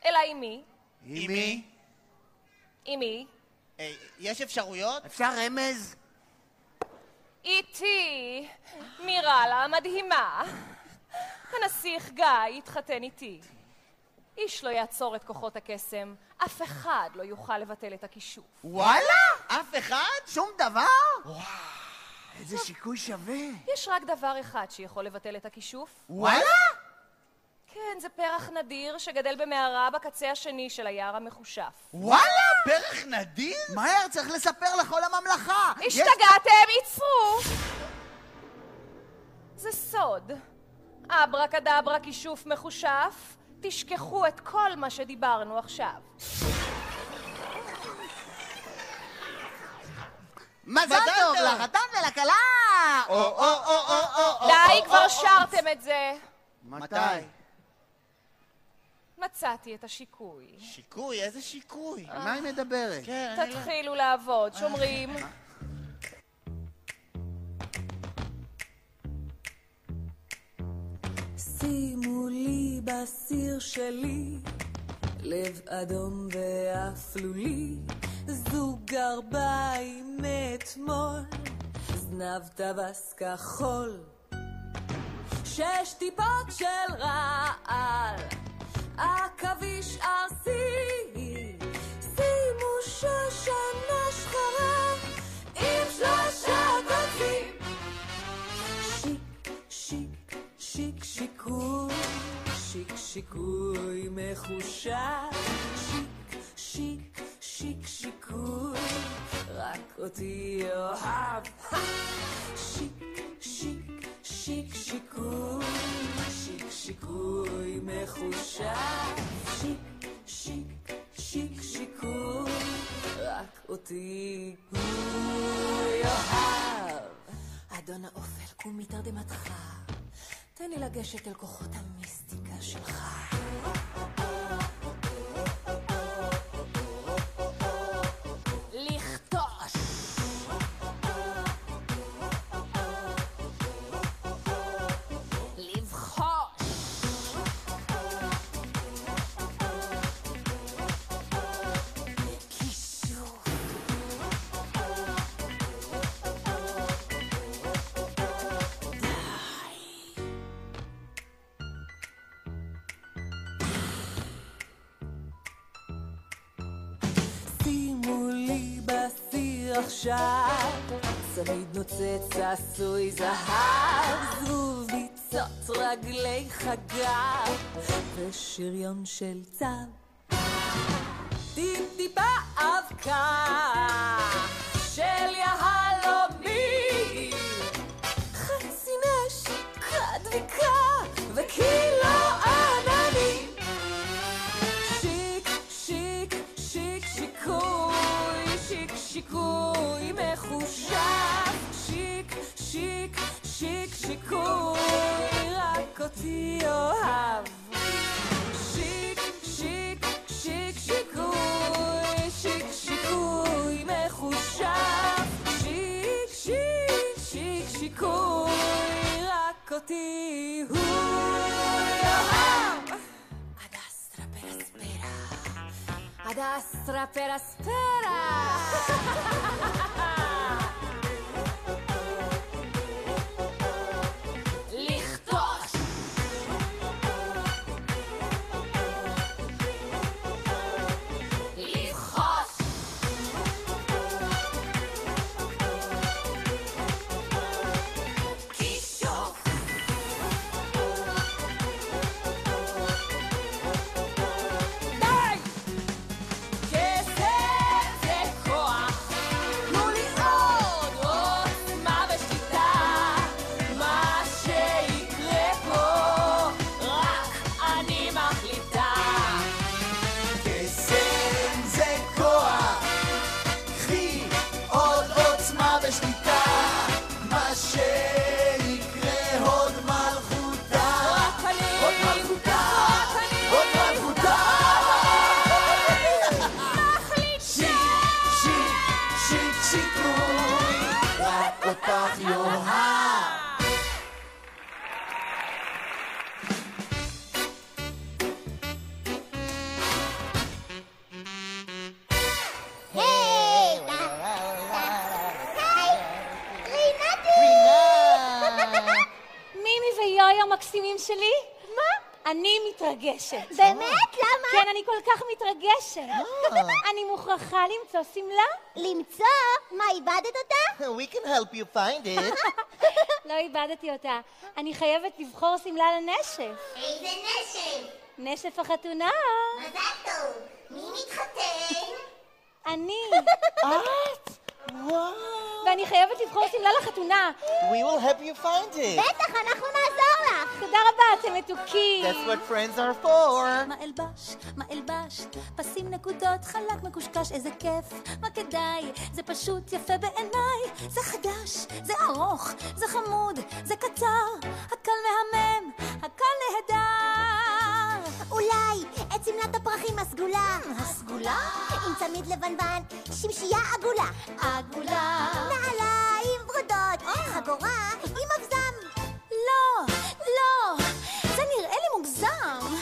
אלא עם מי? עם מי? עם מי? יש אפשרויות? אפשר רמז? איתי, מיראלה המדהימה. הנסיך גיא יתחתן איתי. איש לא יעצור את כוחות הקסם. אף אחד לא יוכל לבטל את הכישוף. וואלה? אף אחד? שום דבר? וואו, איזה שיקוי שווה. יש רק דבר אחד שיכול לבטל את הכישוף. וואלה? כן, זה פרח נדיר שגדל במערה בקצה השני של היער המחושף. וואלה? פרח נדיר? מהר, צריך לספר לכל הממלכה. השתגעתם, ייצרו! זה סוד. אברקדברה, כישוף מחושף, תשכחו את כל מה שדיברנו עכשיו. מזל טוב לחתן ולכלה! די, כבר שרתם את זה. מתי? מצאתי את השיקוי. שיקוי? איזה שיקוי? על מה היא מדברת? תתחילו לעבוד, שומרים. שימו לי בסיר שלי לב אדום ואפלולי, זוג גרביים מאתמול, זנב טווס כחול, 6 טיפות של רעל, עכביש ארסי, שימו שושנה שחורה עם 3 קוצים. שיק, שיק, שיקוי, שיק, שיקוי מחושף. שיק, שיק, שיקוי, רק אותי אוהב. שיק, שיק, שיק, שיקוי, שיק, שיקוי מחושף. שיק, שיק, שיק, שיקוי, רק אותי הוא יאהב. אדון האופל, קום מתרדמתך, תן לי לגשת אל כוחות המיסטיקה שלך. לכתוש, לבחוש, כישוף, די. עכשיו, צמיד נוצץ עשוי זהב, זבוב ביצות רגלי חגר, ושריון של צב. טיפ-טיפה אבקה של יהלומים, חצי נשיקה דביקה וקילו עננים. שיק, שיק, שיק, שיקוי, שיק, שיקוי מחושב. שיק, שיק, שיק, שיקוי, רק אותי אוהב. שיק, שיק, שיק, שיקוי, שיק, שיקוי מחושב. שיק, שיק, שיק, שיקוי, רק אותי הוא יאהב. Adastra per aspera. לכתוש. לבחוש. כישוף. המקסימים שלי? מה? אני מתרגשת. באמת? למה? כן, אני כל כך מתרגשת. אני מוכרחה למצוא סמלה. למצוא? מה, איבדת אותה? We can help you find it. לא איבדתי אותה. אני חייבת לבחור סמלה לנשף. איזה נשף? נשף החתונה. מזל טוב. מי מתחתן? אני. את? וואו. ואני חייבת לבחור סמלה לחתונה. We will help you find it. בטח, אנחנו נעזור לך. תודה רבה, אתם מתוקים. That's what friends are for. מה אלבש, מה אלבש, פסים נקודות, חלק מקושקש, איזה כיף, מה כדאי, זה פשוט יפה בעיניי, זה חדש, זה ארוך, זה חמוד, זה קצר, הכל מהמם, הכל נהדר. אולי את סמלת הפרחים הסגולה. הסגולה? עם צמיד לבנבן, שמשייה עגולה. עגולה. נעליים ורודות, חגורה עם אבזם. לא, לא, זה נראה לי מוגזם.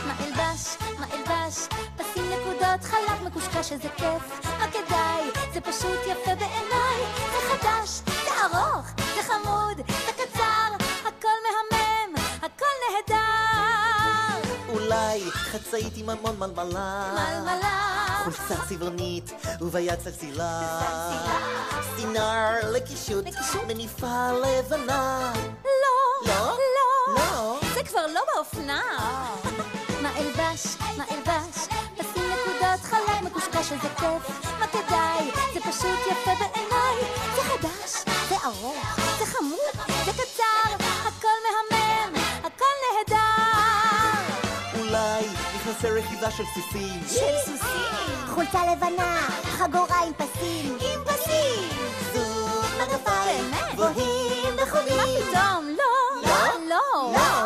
מה אלבש, מה אלבש, פסים נקודות, חלק מקושקש, איזה כיף, מה כדאי, זה פשוט יפה בעיניי, זה חדש, זה ארוך, זה חמוד, זה קצר, הכל מהמם, הכל נהדר. אולי חצאית עם המון מלמלה, מלמלה, חולצה צבעונית וביד סלסילה, סינר לקישוט, מניפה לבנה. לא, לא? לא, זה כבר לא באופנה. מה אלבש, מה אלבש, פסים נקודות, חלק מקושקש, איזה כיף, מה כדאי, זה פשוט יפה בעיניי, זה חדש, זה ארוך, זה חמוד, זה קצר, הכל מהמם, הכל נהדר. אולי נכנסה רכיבה של סוסים, של סוסים, חולצה לבנה, חגורה עם פסים. עם פסים, זוג מגפיים גבוהים וחומים. מה פתאום? לא, לא, לא,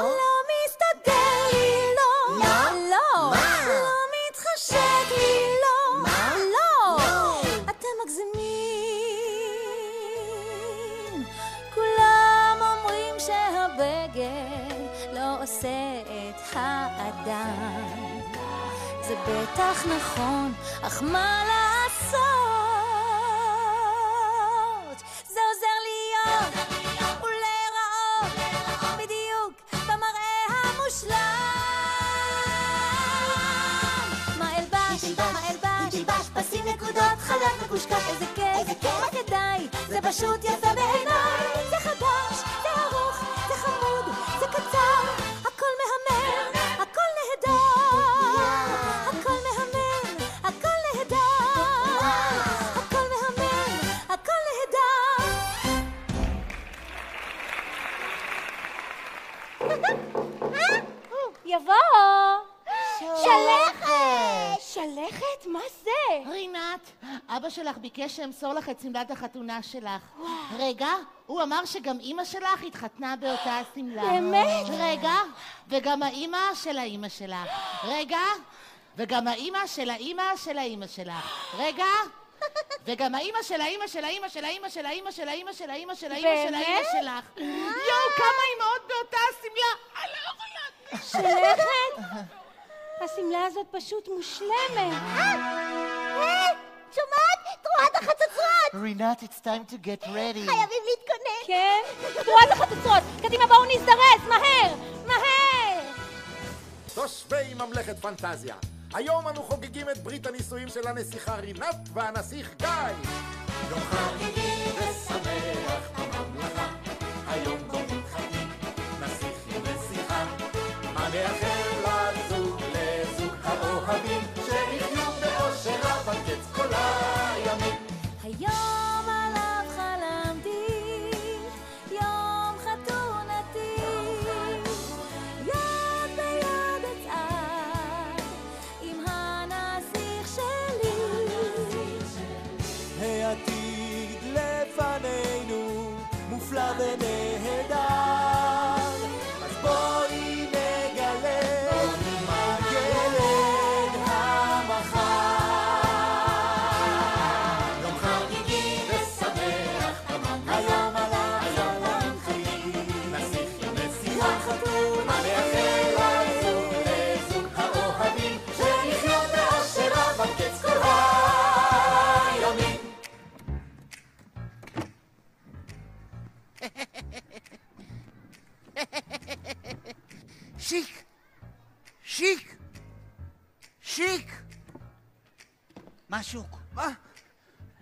לא מסתדר לי, לא, לא, לא מתחשק לי, לא, לא, אתם מגזימים. כולם אומרים שהבגד לא עושה את האדם, זה בטח נכון, אך מה לעשות? זה עוזר להיות ולהיראות בדיוק במראה המושלם. מה אלבש, מה אלבש, פסים נקודות, חלק מקושקש, איזה כיף, פשוט יפה בעיניי. זה חדש, זה ארוך, זה חמוד, זה קצר, הכל מהמם, הכל נהדר. הכל מהמם, הכל נהדר. הכל מהמם, הכל נהדר. יבוא! שלכת! שלכת? מה זה? רינת, אבא שלך ביקש שאמסור לך את סמלת החתונה שלך. רגע, הוא אמר שגם אמא שלך התחתנה באותה הסמלה. באמת? רגע, וגם האמא של האמא שלך. רגע, וגם האמא של האמא של האמא שלך. רגע, וגם האמא של האמא של האמא של האמא של האמא של האמא של האמא של האמא של האמא שלך. יואו, כמה אמהות באותה הסמלה. אני לא יכולה. שלכת? השמלה הזאת פשוט מושלמת. שומעת? תרועת החצוצרות! רינת, it's time to get ready. חייבים להתכונן. כן? תרועת החצוצרות! קדימה, בואו נזדרז! מהר! מהר! תושבי ממלכת פנטזיה, היום אנו חוגגים את ברית הנישואים של הנסיכה רינת והנסיך גיא. יום חגיגי ושמח בממלכה, היום בו מתחתנים נסיך עם נסיכה. מה נאחל לזוג לזוג האוהבים, שיחיו באושר רב עד קץ כל הימים. היום עליו חלמתי, יום חתונתי, יד ביד אצעד עם הנסיך שלי. העתיד לפנינו מופלא ונהדר, אז בואי נגלה מה ילד המחר. יום חגיגי ושמח בממלכה, היום עליו חלמתי, נסיך עם נסיכה. מה נאחל לזוג לזוג האוהבים, שיחיו באושר רב עד קץ כל הימים. שיק! שיק! שיק! מה שוק? מה?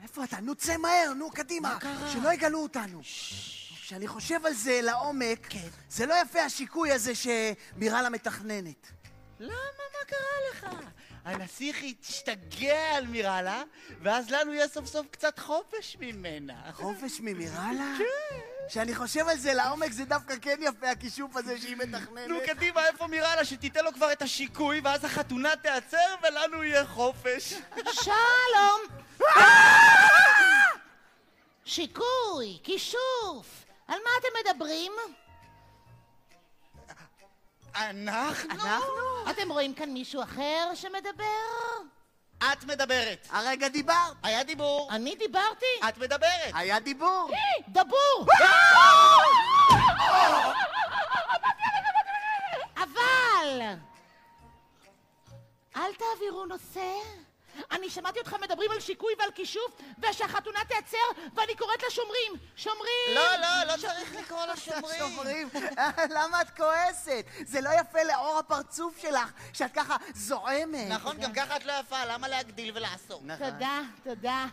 איפה אתה? נו, צא מהר, נו, קדימה. מה קרה? שלא יגלו אותנו. כשאני חושב על זה לעומק, זה לא יפה השיקוי הזה שמיראלה מתכננת. למה? מה קרה לך? הנסיך ישתגע על מיראלה, ואז לנו יהיה סוף סוף קצת חופש ממנה. חופש ממיראלה? כן. כשאני חושב על זה לעומק, זה דווקא כן יפה הכישוף הזה שהיא מתכננת. נו, קדימה, איפה מיראלה? שתיתן לו כבר את השיקוי, ואז החתונה תיעצר, ולנו יהיה חופש. שלום! שיקוי, כישוף. על מה אתם מדברים? אנחנו? אתם רואים כאן מישהו אחר שמדבר? את מדברת. הרגע דיברת. היה דיבור. אני דיברתי? את מדברת. היה דיבור. דבור! אבל! אל תעבירו נושא. אני שמעתי אתכם מדברים על שיקוי ועל כישוף, ושהחתונה תיעצר, ואני קוראת לשומרים. שומרים! לא צריך לקרוא לשומרים. למה את כועסת? זה לא יפה לאור הפרצוף שלך, שאת ככה זועמת. נכון, גם ככה את לא יפה, למה להגדיל ולעשות? תודה, תודה.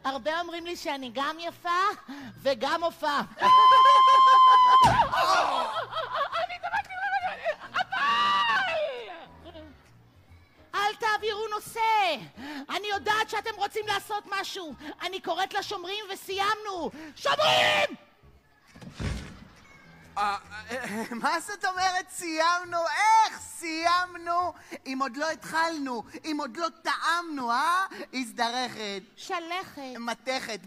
הרבה אומרים לי שאני גם יפה וגם הופעה. אל תעבירו נושא. אני יודעת שאתם רוצים לעשות משהו. אני קוראת לשומרים וסיימנו. שומרים! מה זאת אומרת סיימנו? איך סיימנו? אם עוד לא התחלנו, אם עוד לא טעמנו, הזדרכת. שלכת. מתכת.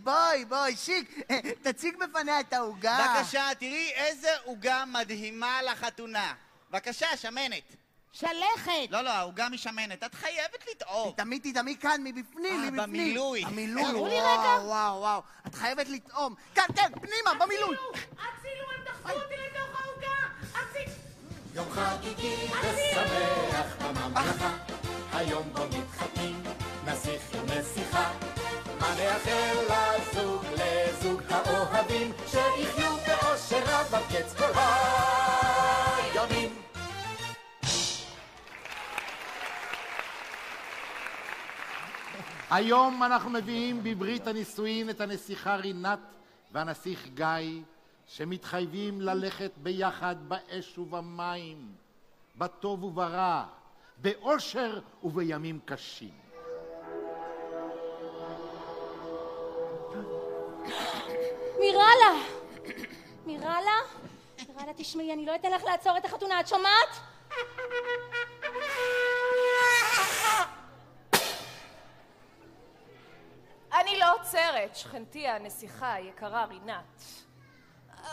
בואי, שיק, תציג בפניה את העוגה. בבקשה, תראי איזה עוגה מדהימה לחתונה. בבקשה, שמנת. שלכת. לא, העוגה משמנת. את חייבת לטעום. תטעמי כאן, מבפנים. במילוי. המילוי, לי רגע. וואו. את חייבת לטעום. כאן, פנימה, במילוי. הצילו, הם דחפו אותי לתוך העוגה. יום חגיגי ושמח בממלכה, היום בו מתחתנים נסיך עם נסיכה. מה נאחל לזוג האוהבים, שיחיו באושר רב עד קץ כל הימים. היום אנחנו מביאים בברית הנישואין את הנסיכה רינת והנסיך גיא, שמתחייבים ללכת ביחד באש ובמים, בטוב וברע, באושר ובימים קשים. מיראלה! מיראלה? מיראלה, תשמעי, אני לא אתן לך לעצור את החתונה, את שומעת? אני לא עוצרת, שכנתי הנסיכה היקרה רינת.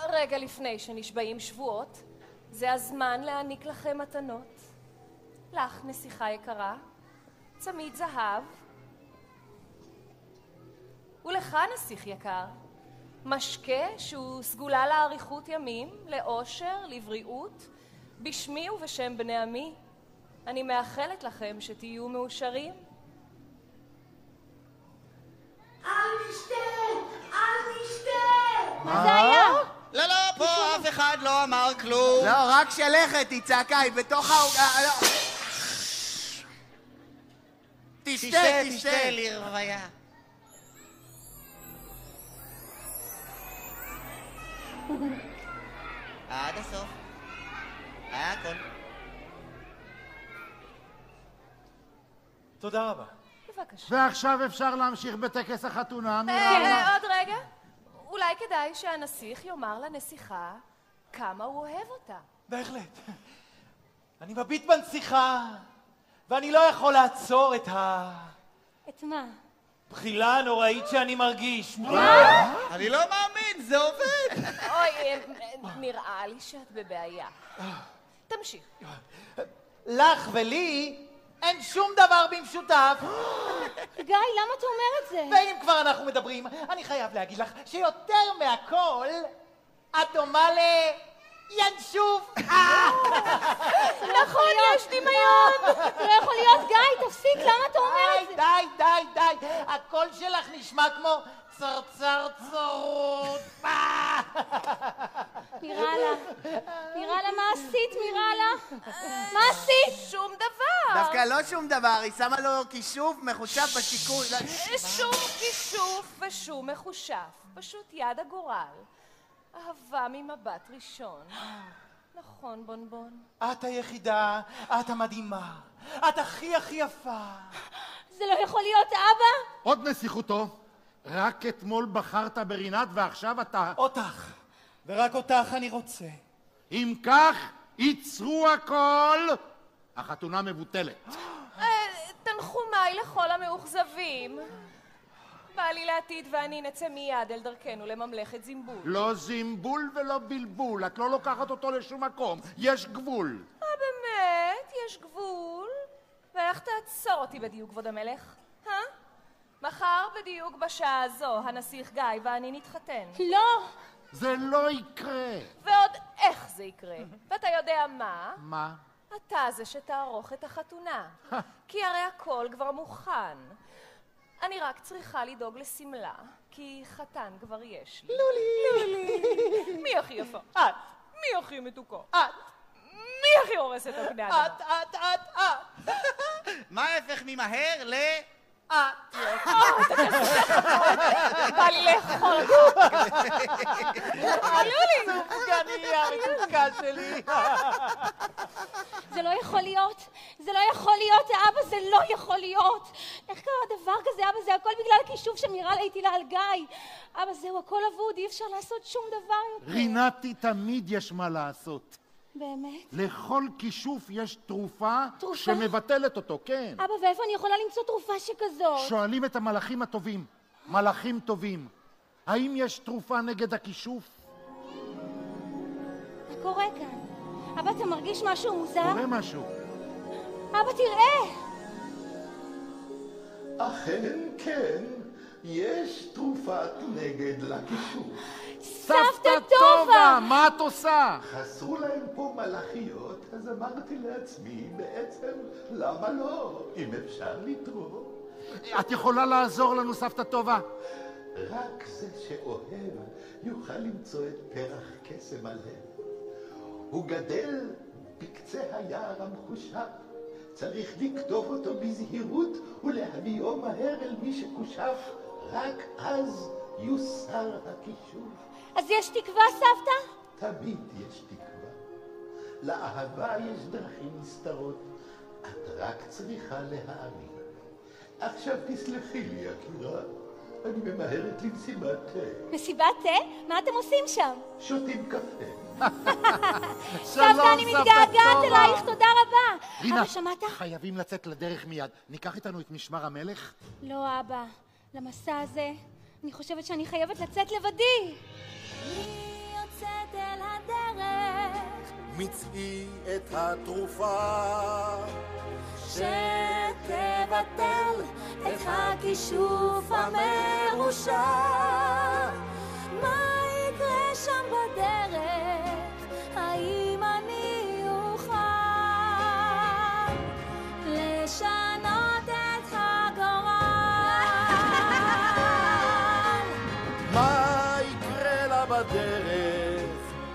רגע לפני שנשבעים שבועות, זה הזמן להעניק לכם מתנות. לך, נסיכה יקרה, צמיד זהב. ולך, נסיך יקר, משקה שהוא סגולה לאריכות ימים, לאושר, לבריאות, בשמי ובשם בני עמי. אני מאחלת לכם שתהיו מאושרים. אל תשתה! אל תשתה! מה זה היה? לא, לא, פה אף אחד לא אמר כלום. לא, רק שלכת, היא צעקה, היא בתוך העוגה. תשתה לרוויה. עד הסוף. היה הכל. תודה רבה. בבקשה. ועכשיו אפשר להמשיך בטקס החתונה. עוד רגע. אולי כדאי שהנסיך יאמר לנסיכה כמה הוא אוהב אותה. בהחלט. אני מביט בנסיכה, ואני לא יכול לעצור את את מה? הבחילה הנוראית שאני מרגיש. מה? אני לא מאמין, זה עובד. אוי, נראה לי שאת בבעיה. תמשיך. לך ולי אין שום דבר במשותף. גיא, למה אתה אומר את זה? ואם כבר אנחנו מדברים, אני חייב להגיד לך שיותר מהכל, את דומה ינשוף. נכון, יש דמיון. זה לא יכול להיות, גיא, תפסיק, למה אתה אומר את זה? די. הקול שלך נשמע כמו צרצר צרות. מיראלה, מה עשית, מיראלה? מה עשית? שום דבר. דווקא לא שום דבר, היא שמה לו כישוף מחושב בשיקול. שום כישוף ושום מחושף, פשוט יד הגורל. אהבה ממבט ראשון. נכון, בונבון? את היחידה, את המדהימה, את הכי יפה. זה לא יכול להיות, אבא? עוד נסיכותו, רק אתמול בחרת ברינת ועכשיו אתה... אותך, ורק אותך אני רוצה. אם כך, ייצרו הכל, החתונה מבוטלת. תנחומיי לכל המאוכזבים. בעלי לעתיד ואני נצא מיד אל דרכנו לממלכת זימבול. לא זימבול ולא בלבול, את לא לוקחת אותו לשום מקום, יש גבול. באמת? יש גבול? ואיך תעצור אותי בדיוק, כבוד המלך? מחר בדיוק בשעה הזו, הנסיך גיא ואני נתחתן. לא! זה לא יקרה. ועוד איך זה יקרה. ואתה יודע מה? מה? אתה זה שתערוך את החתונה. כי הרי הכל כבר מוכן. אני רק צריכה לדאוג לסמלה, כי חתן כבר יש לי. לולי! מי הכי יפה? את. מי הכי מתוקה? את. מי הכי הורסת את פני אדם? את. מה ההפך ממהר ל... את. בא לי לאכול לולי! סופגניה המתוקה שלי. זה לא יכול להיות. זה לא יכול להיות, אבא, זה לא יכול להיות. איך קרה דבר כזה, אבא? זה הכל בגלל הכישוף שמיראלה הטילה על גיא. אבא, זהו, הכל אבוד, אי אפשר לעשות שום דבר יותר. רינתי, תמיד יש מה לעשות. באמת? לכל כישוף יש תרופה שמבטלת אותו, כן. אבא, ואיפה אני יכולה למצוא תרופה שכזאת? שואלים את המלאכים הטובים, מלאכים טובים, האם יש תרופה נגד הכישוף? מה קורה כאן? אבא, אתה מרגיש משהו מוזר? קורה משהו. אבא, תראה! אכן כן, יש תרופת נגד לכישוף. סבתא טובה! מה את עושה? חסרו להם פה מלאכיות, אז אמרתי לעצמי, בעצם, למה לא? אם אפשר לתרום. את יכולה לעזור לנו, סבתא טובה? רק זה שאוהב יוכל למצוא את פרח קסם הלב. הוא גדל בקצה היער המחושב, צריך לכתוב אותו בזהירות ולהביאו מהר אל מי שכושף, רק אז יוסר הכישוף. אז יש תקווה, סבתא? תמיד יש תקווה. לאהבה יש דרכים נסתרות, את רק צריכה להאמין. עכשיו תסלחי לי, יקירה, אני ממהרת למסיבת תה. מסיבת תה? מה אתם עושים שם? שותים קפה. סבתא, אני מתגעגעת אלייך, תודה רבה. רינה, אבא, שמעת? חייבים לצאת לדרך מיד. ניקח איתנו את משמר המלך? לא, אבא. למסע הזה, אני חושבת שאני חייבת לצאת לבדי. אני יוצאת אל הדרך, מצאי את התרופה שתבטל את הכישוף המרושע. מה יקרה שם בדרך? האם אני אוכל לשנות את הגורל? מה יקרה לה בדרך?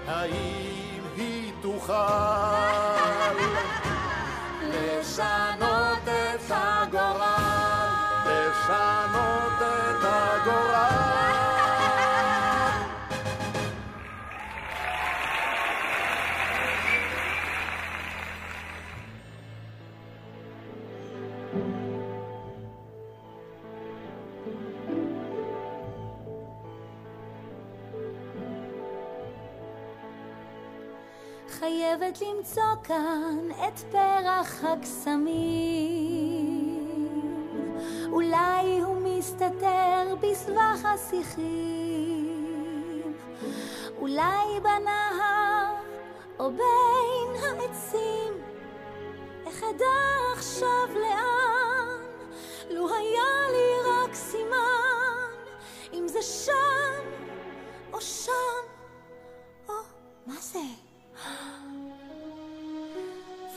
האם היא תוכל לשנות את הגורל? לשנות את הגורל? חייבת למצוא כאן את פרח הקסמים, אולי הוא מסתתר בסבך השיחים, אולי בנהר או בין העצים. איך אדע עכשיו לאן? לו היה לי רק סימן, אם זה שם או שם, או מה זה?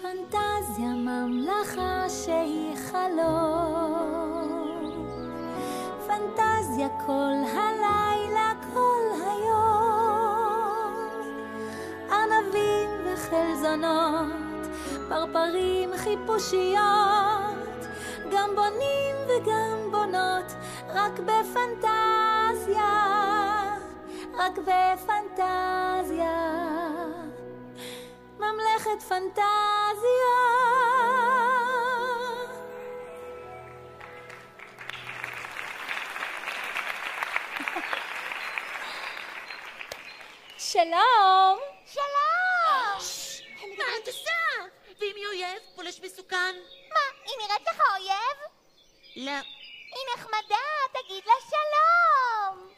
פנטזיה, ממלכה שהיא חלום, פנטזיה כל הלילה, כל היום, ענבים וחלזונות, פרפרים, חיפושיות, גם בונים וגם בונות, רק בפנטזיה, רק בפנטזיה, ממלכת פנטזיה. שלום. שלום! מה את עושה? ואם היא אויב? פולש מסוכן? מה, היא נראית לך אויב? לא. היא נחמדה, תגיד לה שלום.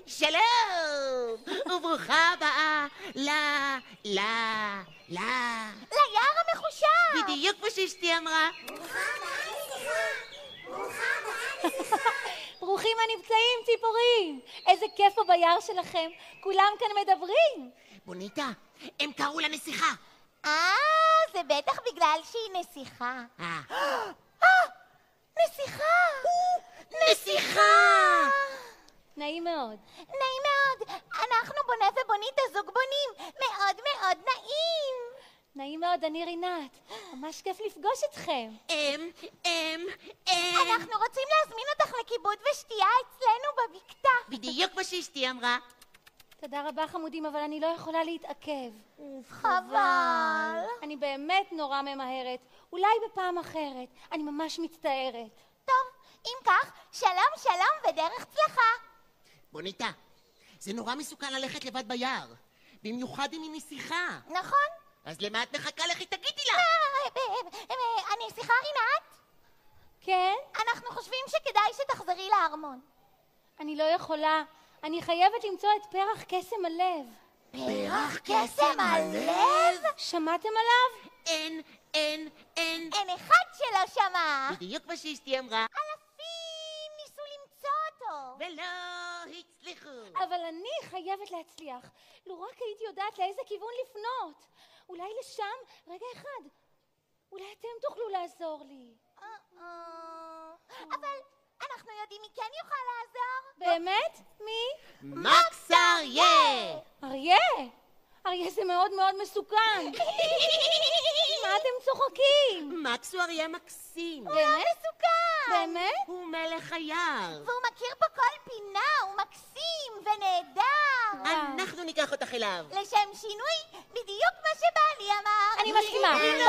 שלום! וברוכה הבאה ליער המחושב! בדיוק כמו שאשתי אמרה. ברוכים הנפצעים, ציפורים. איזה כיף פה ביער שלכם. כולם כאן מדברים. בוניטה, הם קראו לה נסיכה. זה בטח בגלל שהיא נסיכה. נסיכה! נסיכה! נעים מאוד. נעים מאוד. אנחנו בונה ובונית הזוג בונים. מאוד מאוד נעים. נעים מאוד, אני רינת. ממש כיף לפגוש אתכם. אנחנו רוצים להזמין אותך לכיבוד ושתייה אצלנו בבקתה. בדיוק כמו שאשתי אמרה. תודה רבה חמודים, אבל אני לא יכולה להתעכב. חבל. אני באמת נורא ממהרת. אולי בפעם אחרת. אני ממש מצטערת. טוב, אם כך, שלום שלום ודרך צלחה. בוניטה, זה נורא מסוכן ללכת לבד ביער. במיוחד אם היא נסיכה. נכון. אז למה את מחכה? לכי תגידי לה. הנסיכה רינת? כן? אנחנו חושבים שכדאי שתחזרי לארמון. אני לא יכולה. אני חייבת למצוא את פרח קסם הלב. פרח קסם הלב? שמעתם עליו? אין אחד שלא שמע. בדיוק מה שאשתי אמרה. אלפים ניסו למצוא אותו. ולא הצליחו. אבל אני חייבת להצליח. לו רק הייתי יודעת לאיזה כיוון לפנות. אולי לשם? רגע אחד. אולי אתם תוכלו לעזור לי. אבל אנחנו יודעים מי כן יוכל לעזור. באמת? מי? מקס אריה! אריה? אריה זה מאוד מאוד מסוכן. מה אתם צוחקים? מקס הוא אריה מקסים. באמת? מסוכן. באמת? הוא מלך היער. והוא מכיר פה כל פינה, הוא מקסים ונהדר. אנחנו ניקח אותך אליו. לשם שינוי, בדיוק מה שבעלי אמר. אני מסכימה. בואו נצא.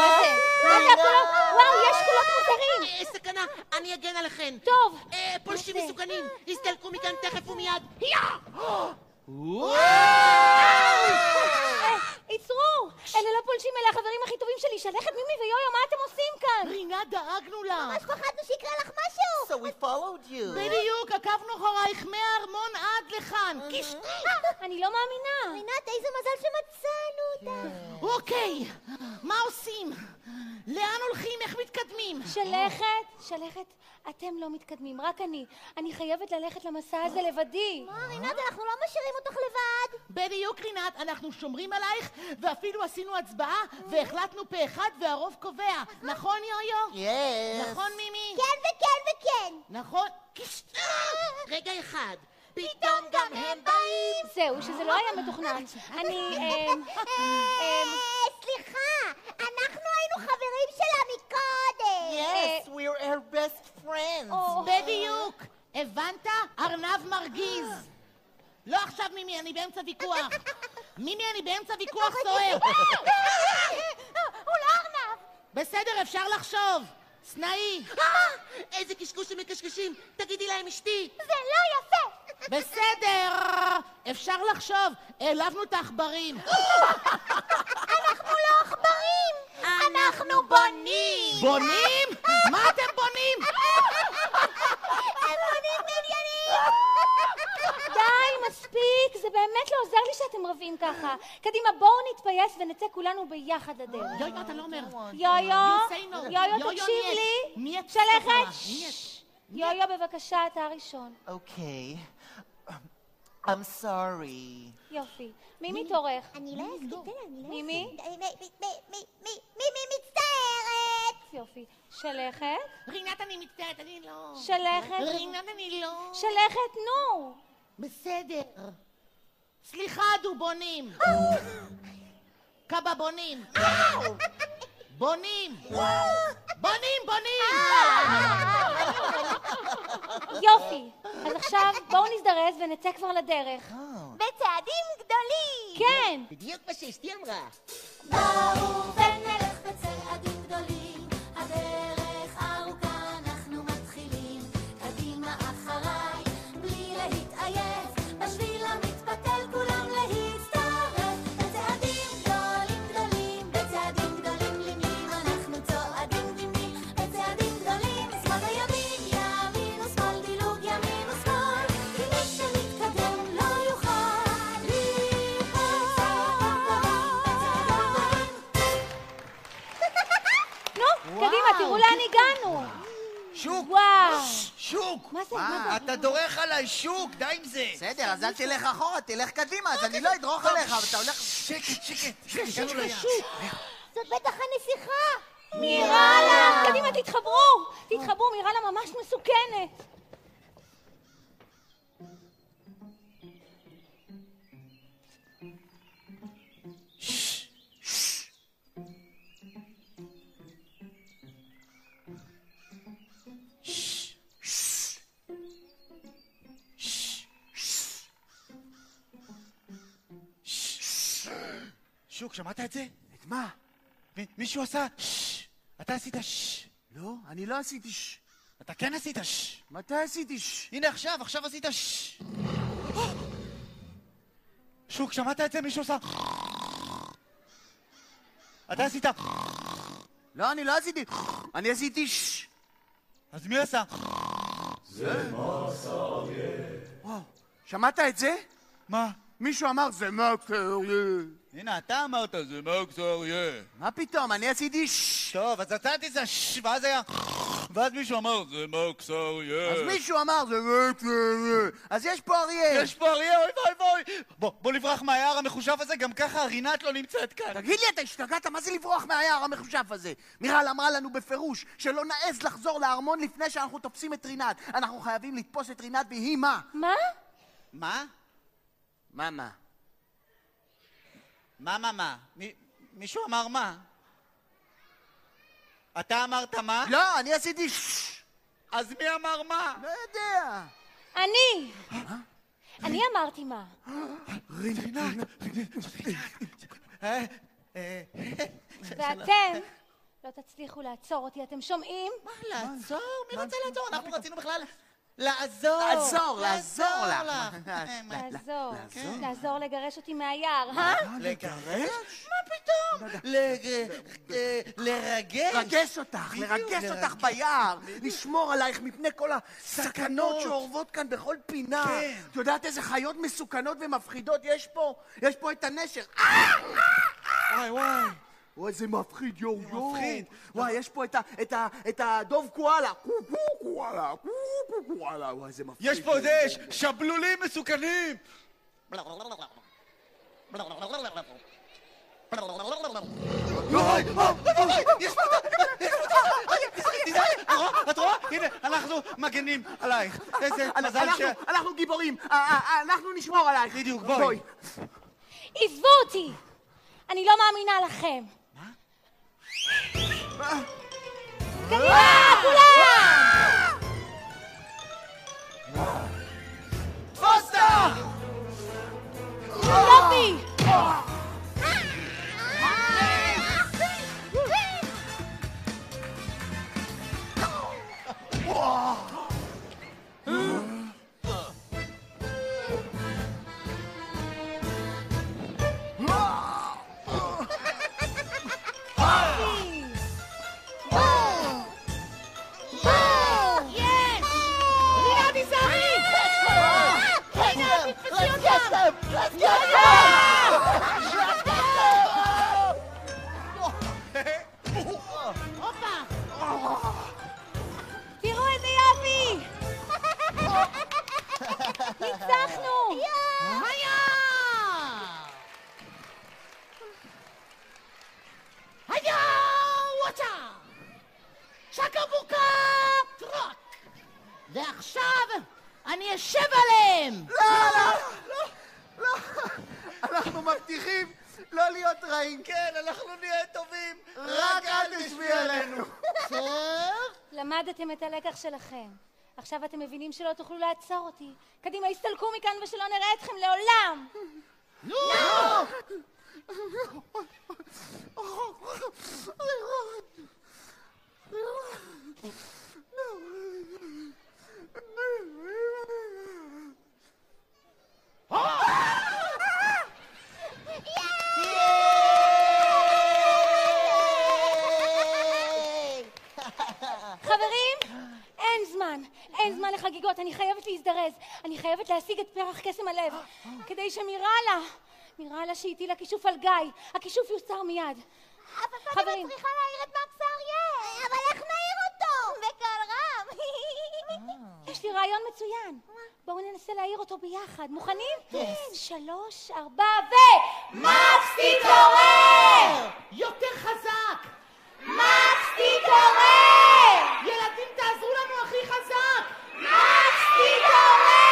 מה זה? מה זה הקולות? וואו, יש קולות מוזרים. סכנה, אני אגן עליכן. טוב. פולשים מסוכנים, הסתלקו מכאן תכף ומיד. עצרו! אלה לא פולשים, אלה החברים הכי טובים שלי. שלכת, מימי ויויו, מה אתם עושים כאן? רינת, דאגנו לך. ממש פחדנו שיקרה לך משהו. So we followed you. בדיוק, עקבנו אחרייך מהארמון עד לכאן. אני לא מאמינה. רינת, איזה מזל שמצאנו אותך. אוקיי, מה עושים? לאן הולכים? איך מתקדמים? שלכת, אתם לא מתקדמים, רק אני. אני חייבת ללכת למסע הזה לבדי. מה, רינת, אנחנו לא משאירים אותך לבד. בדיוק, רינת, אנחנו שומרים עלייך, ואפילו עשינו הצבעה, והחלטנו פה אחד והרוב קובע. נכון, יויו? נכון, מימי? כן וכן וכן. נכון? רגע אחד. פתאום גם הם באים. זהו, שזה לא היה מתוכנן. אני... סליחה, אנחנו היינו חברים שלה מקודם. Yes, we're her best friends. בדיוק. הבנת? ארנב מרגיז. לא עכשיו, מימי, אני באמצע ויכוח. מימי, אני באמצע ויכוח סוער. הוא לא ארנב. בסדר, אפשר לחשוב. סנאי. איזה קשקוש הם מקשקשים. תגידי להם אשתי. זה לא יפה. בסדר, אפשר לחשוב. העלבנו את העכברים. אנחנו לא עכברים. אנחנו בונים. בונים? מה אתם בונים? הם בונים בניינים. די, מספיק. זה באמת לא עוזר לי שאתם רבים ככה. קדימה, בואו נתפייס ונצא כולנו ביחד לדרך. יויו, אתה לא אומר. יויו, תקשיב לי. מי את שלכת. יויו, בבקשה, אתה הראשון. Okay. I'm sorry. יופי. מי מתעורך? אני לא אסכים, מימי? מימי מצטערת. יופי. שלכת? רינת, אני מצטערת, אני לא... שלכת? רינת, אני לא... שלכת, נו. בסדר. סליחה, דובונים. קבבונים. בונים. בונים. יופי. אז עכשיו בואו נזדרז ונצא כבר לדרך. בצעדים גדולים. כן. בדיוק מה שאשתי אמרה. בואו ונלך בצעדים גדולים, הדרך ארוכה, אנחנו מתחילים. קדימה אחריי, בלי להתעייף, בשביל המתפתל כולם להצטרף. בצעדים גדולים, בצעדים גדולים לימים, אנחנו צועדים פנימי. בצעדים גדולים, שמאל וימין, ימין ושמאל, דילוג ימין ושמאל, כי מי שמתקדם לא יוכל ליפול. נו, קדימה, תראו לאן הגענו. שוק! וואו. שוק! מה זה? אתה דורך עליי, שוק! די עם זה! בסדר, אז אל תלך אחורה, תלך קדימה, אז אני לא אדרוך עליך, אבל אתה הולך... שקט! זאת בטח הנסיכה. מיראלה, קדימה, תתחברו, מיראלה ממש מסוכנת. שוק, שמעת את זה? את מה? מישהו עשה שש. אתה עשית שש. לא, אני לא עשיתי שש. אתה כן עשית שש. מתי עשיתי שש? הנה עכשיו עשית שש. שוק, שמעת את זה? מישהו עשה... אתה עשית... לא, אני לא עשיתי... אני עשיתי שש. אז מי עשה? זה מסע אריה. וואו, שמעת את זה? מה? מישהו אמר זה מקס אריה. הנה, אתה אמרת זה מקס אריה. מה פתאום? אני עשיתי שש. טוב, אז אתה עשית שש, ואז היה... ואז מישהו אמר זה מקס אריה. אז מישהו אמר זה מקס אריה. אז יש פה אריה. יש פה אריה, אוי ואי. בוא נברח מהיער המחושב הזה, גם ככה רינת לא נמצאת כאן. תגיד לי, אתה השתגעת? מה זה לברוח מהיער המחושב הזה? מיראל אמרה לנו בפירוש שלא נעז לחזור לארמון לפני שאנחנו תופסים את רינת. אנחנו חייבים לתפוס את רינת והיא מה? מה? מה? מה? מה? מישהו אמר מה? אתה אמרת מה? לא, אני עשיתי אז מי אמר מה? לא יודע. אני אמרתי מה. רינת. ואתם לא תצליחו לעצור אותי, אתם שומעים? מה לעצור? מי רוצה לעצור? אנחנו רצינו בכלל לעזור. לעזור לגרש אותי מהיער, אה? לגרש? מה פתאום? לרגש אותך ביער, לשמור עלייך מפני כל הסכנות שאורבות כאן בכל פינה. את יודעת איזה חיות מסוכנות ומפחידות יש פה? יש פה את הנשר. וואי, זה מפחיד, יו. וואי, יש פה את הדוב קואלה. קואלה. וואי, זה מפחיד. יש פה שבלולים מסוכנים. יש פה את רואה? הנה, אנחנו מגנים עלייך. איזה מזל אנחנו גיבורים. אנחנו נשמור עלייך. בדיוק, בואי. עזבו אותי! אני לא מאמינה לכם. קדימה, כולם! פוסטה! יופי! תראו איזה יופי! ניצחנו! היה! וואטה! צ'קה בוקה! טרק! ועכשיו אני אשב עליהם! לא! אנחנו מבטיחים לא להיות רעים. כן, אנחנו נהיה טובים. רק אל תשבי עלינו. למדתם את הלקח שלכם. עכשיו אתם מבינים שלא תוכלו לעצור אותי. קדימה, הסתלקו מכאן ושלא נראה אתכם לעולם. נו! חברים, אין זמן לחגיגות, אני חייבת להזדרז. אני חייבת להשיג את פרח קסם הלב, כדי שמיראלה שהטילה כישוף על גיא, הכישוף יוסר מיד. אבל קודם את צריכה להעיר את מקס האריה. אבל איך נעיר אותו? בקול רם. יש לי רעיון מצוין. בואו ננסה להעיר אותו ביחד. מוכנים? 3, 4 מקס תתעורר! יותר חזק! מקס תתעורר! ילדים, תעזרו לנו הכי חזק! מקס תתעורר!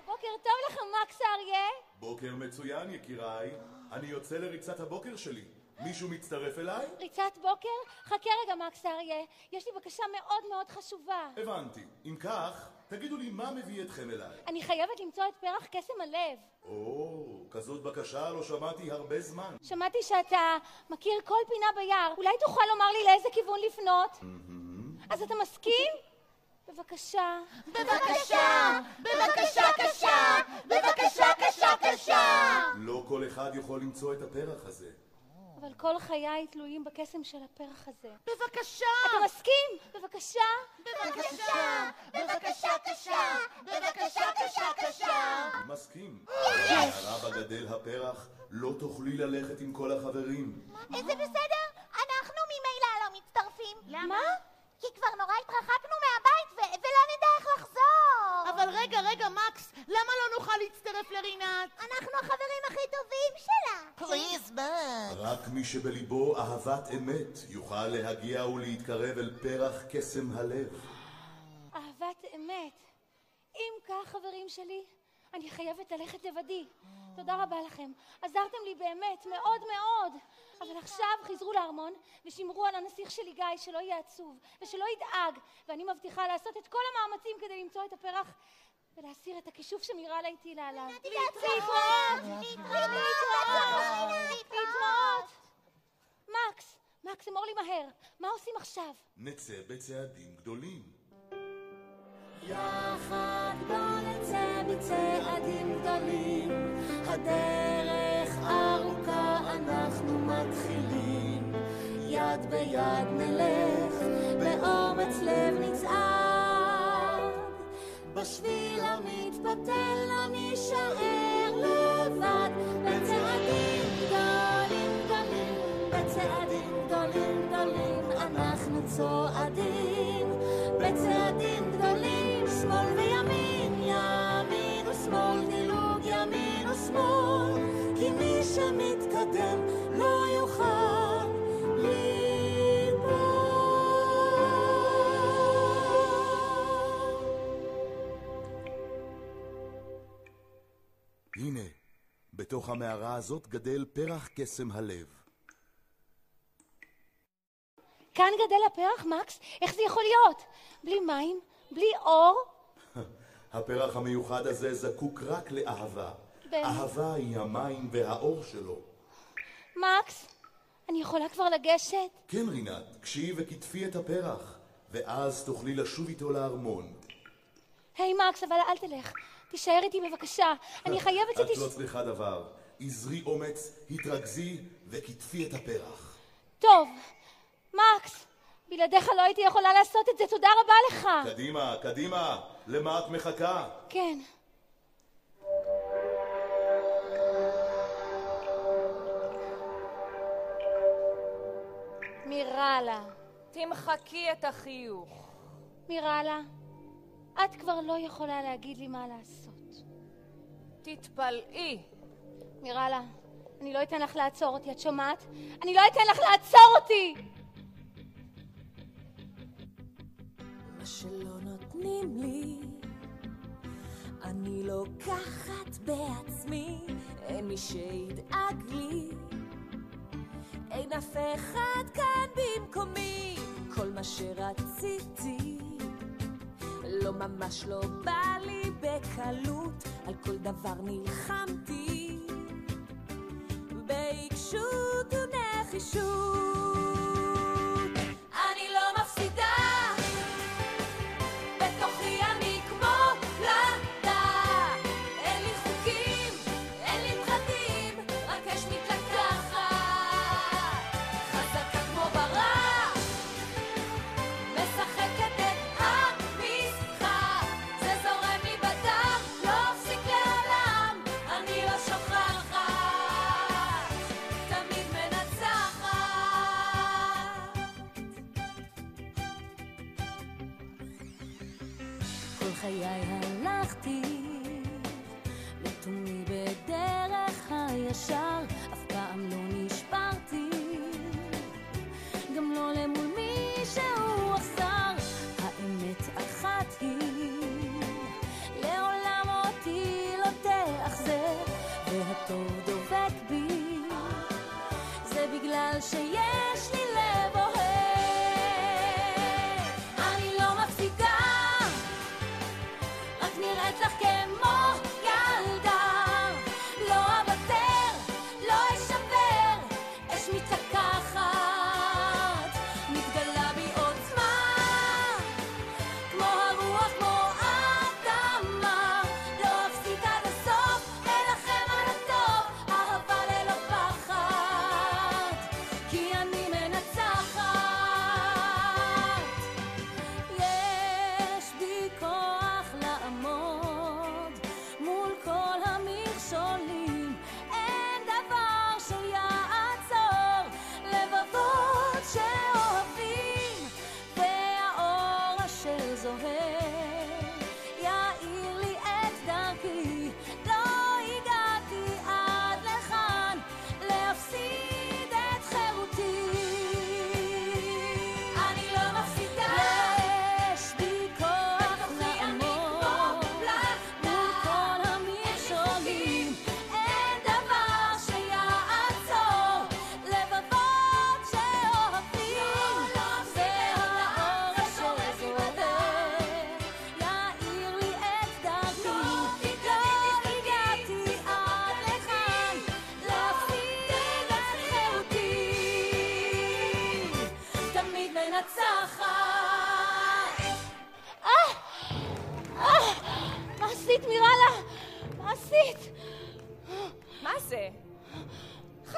בוקר טוב לכם, מקס האריה. בוקר מצוין, יקיריי. אני יוצא לריצת הבוקר שלי. מישהו מצטרף אליי? ריצת בוקר? חכה רגע, מקס האריה. יש לי בקשה מאוד מאוד חשובה. הבנתי. אם כך, תגידו לי מה מביא אתכם אליי. אני חייבת למצוא את פרח קסם הלב. כזאת בקשה לא שמעתי הרבה זמן. שמעתי שאתה מכיר כל פינה ביער. אולי תוכל לומר לי לאיזה כיוון לפנות? אז אתה מסכים? בבקשה. בבקשה! בבקשה קשה! בבקשה קשה! לא כל אחד יכול למצוא את הפרח הזה. אבל כל חיי תלויים בקסם של הפרח הזה. בבקשה! אתה מסכים? בבקשה? בבקשה! בבקשה קשה! בבקשה קשה! מסכים. כשעלה בגדל הפרח, לא תוכלי ללכת עם כל החברים. זה בסדר, אנחנו ממילא לא מצטרפים. למה? כי כבר נורא התרחקנו מהבית ולא נדע איך לחזור. אבל רגע, מקס, למה לא נוכל להצטרף לרינת? אנחנו החברים הכי טובים שלה. פליז, מה? רק מי שבליבו אהבת אמת יוכל להגיע ולהתקרב אל פרח קסם הלב. אהבת אמת. אם כך, חברים שלי, אני חייבת ללכת לבדי. תודה רבה לכם. עזרתם לי באמת, מאוד מאוד. אבל עכשיו חזרו לארמון ושמרו על הנסיך שלי גיא שלא יהיה עצוב ושלא ידאג. ואני מבטיחה לעשות את כל המאמצים כדי למצוא את הפרח ולהסיר את הכישוף שמיראלה הטילה עליו. להתראות! מקס, אמור לי מהר. מה עושים עכשיו? נצא בצעדים גדולים. יחד בוא נצא בצעדים גדולים, הדרך ארוכה אנחנו מתחילים, יד ביד נלך, באומץ לב נצעד, בשביל המתפתל לא נשאר לבד, בצעדים גדולים גדולים, בצעדים גדולים גדולים אנחנו צועדים, בצעדים גדולים, שמאל וימין, ימין ושמאל, דילוג ימין ושמאל, כי מי שמתקדם לא יוכל ליפול. הנה, בתוך המערה הזאת גדל פרח קסם הלב. כאן גדל הפרח, מקס? איך זה יכול להיות? בלי מים? בלי אור? הפרח המיוחד הזה זקוק רק לאהבה. אהבה היא המים והאור שלו. מקס, אני יכולה כבר לגשת? כן, רינת, קשי וכתפי את הפרח, ואז תוכלי לשוב איתו לארמון. היי, מקס, אבל אל תלך. תישאר איתי בבקשה. אני חייבת את לא צריכה דבר. עזרי אומץ, התרכזי וכתפי את הפרח. טוב. מקס, בלעדיך לא הייתי יכולה לעשות את זה, תודה רבה לך. קדימה, קדימה, למה את מחכה? כן. מיראלה. תמחקי את החיוך. מיראלה, את כבר לא יכולה להגיד לי מה לעשות. תתפלאי. מיראלה, אני לא אתן לך לעצור אותי, את שומעת? אני לא אתן לך לעצור אותי! מה שלא נותנים לי אני לוקחת בעצמי, אין מי שידאג לי, אין אף אחד כאן במקומי, כל מה שרציתי לא ממש לא בא לי בקלות, על כל דבר נלחמתי בעיקשות ונחישות. אני לא מפסידה, בתוכי אני כמו פלדה, אין לי חוקים, אין לי פחדים, רק אש מתלקחת, חזקה כמו ברק, משחקת את המשחק, זה זורם לי בדם, לא הפסיק לעולם, אני לא שוכחת, תמיד מנצחת. כל חיי הלכתי לתומי בדרך הישר, אף פעם לא נשברתי, גם לא למול מי שהוא אכזר. האמת אחת היא, לעולם אותי לא תאכזר, והטוב דובק בי, זה בגלל שיש לי לב אוהב. אני לא מפסידה, רק נראית לך כמו ילדה, לא אוותר, לא אשבר, אש מתלקחת, מתגלה בי עוצמה, כמו הרוח, כמו האדמה, לא אפסיק עד הסוף, אלחם על הטוב, אהבה ללא פחד, כי אני מנצחת.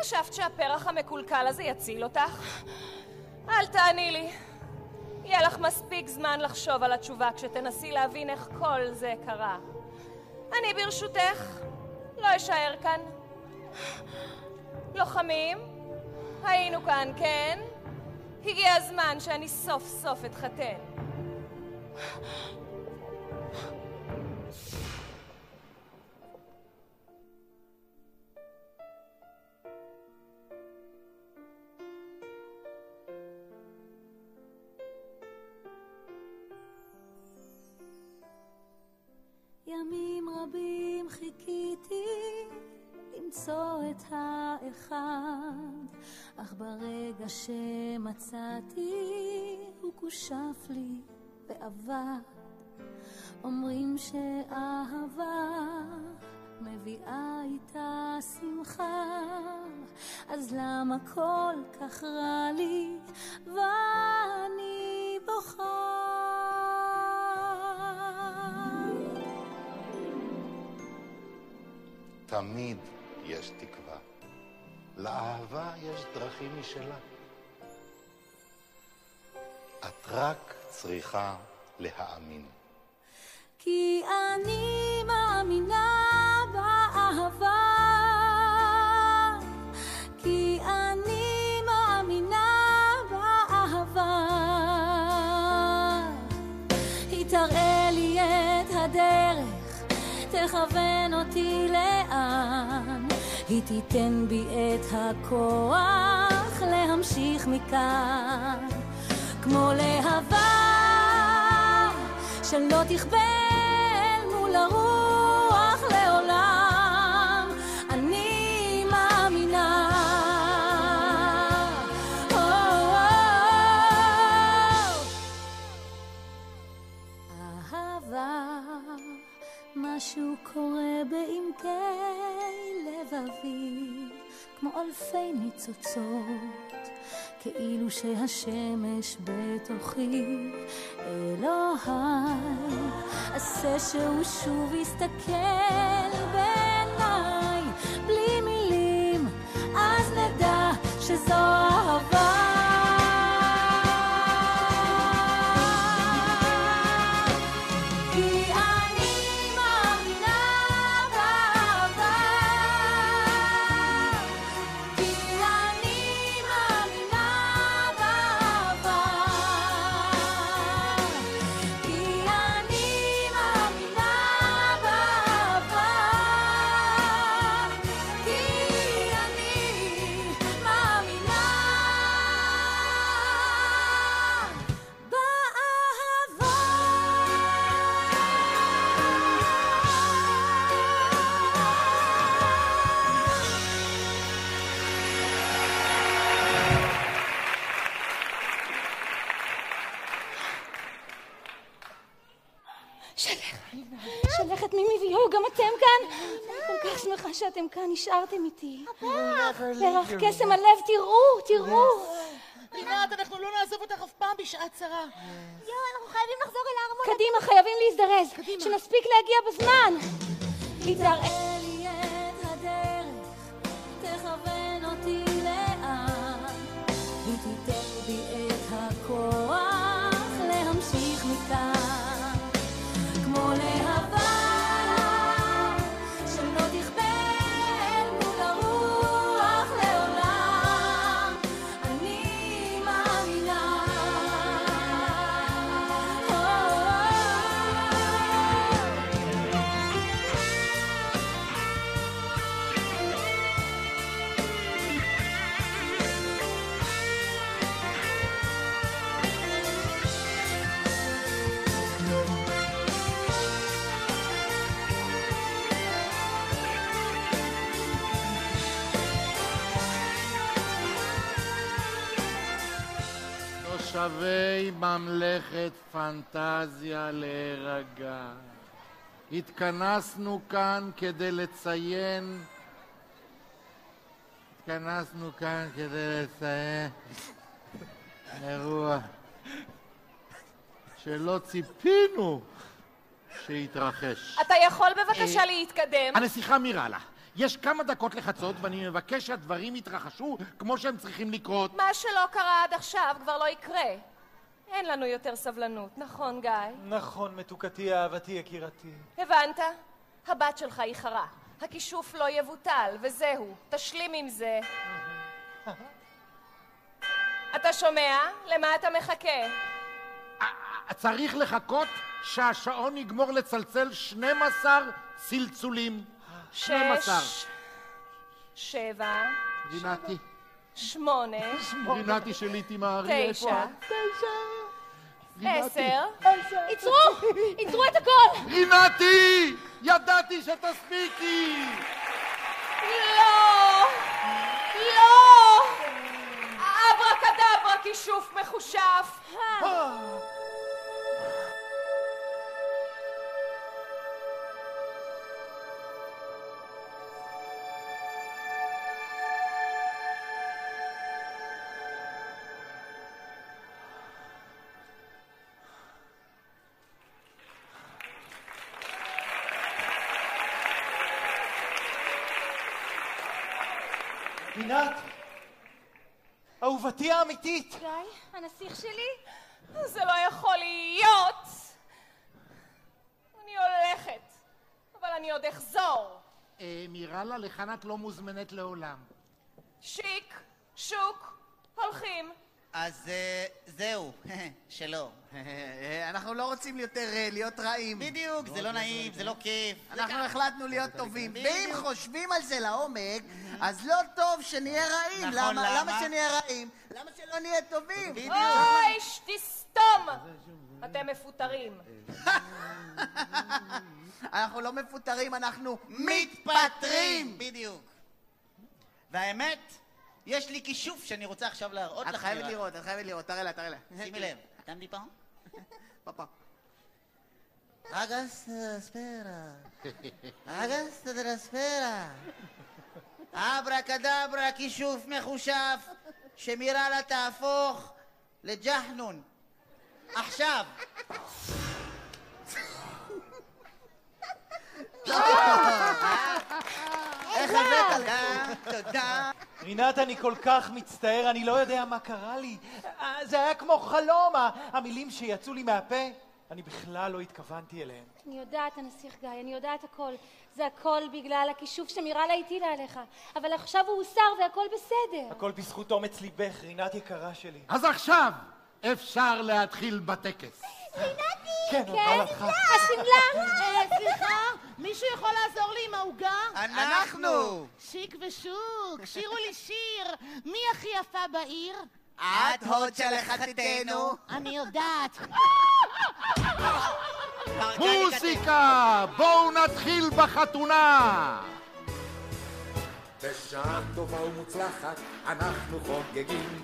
חשבת שהפרח המקולקל הזה יציל אותך? אל תעני לי. יהיה לך מספיק זמן לחשוב על התשובה כשתנסי להבין איך כל זה קרה. אני ברשותך, לא אשאר כאן. לוחמים, היינו כאן, כן? הגיע הזמן שאני סוף סוף אתחתן. ימים רבים חיכיתי למצוא את האחד, אך ברגע שמצאתי הוא כושף לי ועבד. אומרים שאהבה מביאה איתה שמחה, אז למה כל כך רע לי ואני בוכה? תמיד יש תקווה. לאהבה יש דרכים משלה. את רק צריכה להאמין. כי אני מאמינה באהבה, כי אני מאמינה באהבה. היא תראה לי את הדרך, תכוון אותי לאן, היא תיתן בי את הכוח להמשיך מכאן, כמו להבה שלא תכבה מול הרוח לעולם. אני מאמינה. אהבה, משהו קורה בעמקי לבבי, כמו אלפי ניצוצות, כאילו שהשמש בתוכי. אלוהי, עשה שהוא שוב יסתכל בעיניי, בלי מילים, אז נדע שזו אהבה. שלכת, מי מביאו? גם אתם כאן? אני כל כך שמחה שאתם כאן, נשארתם איתי. פרח קסם הלב, תראו. רינת, אנחנו לא נעזוב אותך אף פעם בשעת צרה. אנחנו חייבים לחזור אל הארמון. קדימה, חייבים להזדרז, שנספיק להגיע בזמן. היא תראה לי את הדרך, תכוון אותי לאן, היא תיתן בי את הכוח להמשיך מכאן, כמו להבה שלא תכבה מול הרוח לעולם. אני מאמינה. תושבי ממלכת פנטזיה להירגע. התכנסנו כאן כדי לציין אירוע שלא ציפינו שיתרחש. אתה יכול בבקשה להתקדם? הנסיכה מיראלה יש כמה דקות לחצות, ואני מבקש שהדברים יתרחשו כמו שהם צריכים לקרות. מה שלא קרה עד עכשיו כבר לא יקרה. אין לנו יותר סבלנות, נכון גיא? נכון, מתוקתי, אהבתי, יקירתי. הבנת? הבת שלך היא חרה. הכישוף לא יבוטל, וזהו. תשלים עם זה. אתה שומע? למה אתה מחכה? צריך לחכות שהשעון יגמור לצלצל 12 צלצולים. 12. 7. רינתי. 8. רינתי שלי תימהרי. 9. 10. עצרו את הכל! רינתי! ידעתי שתספיקי! לא! לא! אברקדברה, כישוף מחושף! רינת! אהובתי האמיתית! גיא, הנסיך שלי? זה לא יכול להיות! אני הולכת, אבל אני עוד אחזור. מיראלה, לכאן את לא מוזמנת לעולם. שיק, שוק, הולכים. אז זהו, שלא. אנחנו לא רוצים יותר להיות רעים. בדיוק, זה לא נעים, זה לא כיף. אנחנו החלטנו להיות טובים. ואם חושבים על זה לעומק, אז לא טוב שנהיה רעים. למה שנהיה רעים? למה שלא נהיה טובים? אוי, תסתום! אתם מפוטרים. אנחנו לא מפוטרים, אנחנו מתפטרים. בדיוק. והאמת, יש לי כישוף שאני רוצה עכשיו להראות לך. את חייבת לראות, תראה לה. שימי לב, אתם לי פעם? פאפה. אגס ספרה. אגס ספרה. אברקדברה, כישוף מחושף, שמיראלה תהפוך לג'חנון. עכשיו. איך הבאת לך? תודה. רינת, אני כל כך מצטער, אני לא יודע מה קרה לי. זה היה כמו חלום, המילים שיצאו לי מהפה. אני בכלל לא התכוונתי אליהם. אני יודעת, הנסיך גיא, אני יודעת הכל. זה הכל בגלל הכישוף שמיראלה הטילה עליך. אבל עכשיו הוא הוסר והכל בסדר. הכל בזכות אומץ ליבך, רינת יקרה שלי. אז עכשיו אפשר להתחיל בטקס. רינתי! כן, השמלה! סליחה, מישהו יכול לעזור לי עם העוגה? אנחנו! שיק ושוק, שירו לי שיר. מי הכי יפה בעיר? את הוד של לחתתנו. אני יודעת. מוסיקה! בואו נתחיל בחתונה! בשעה טובה ומוצלחת אנחנו חוגגים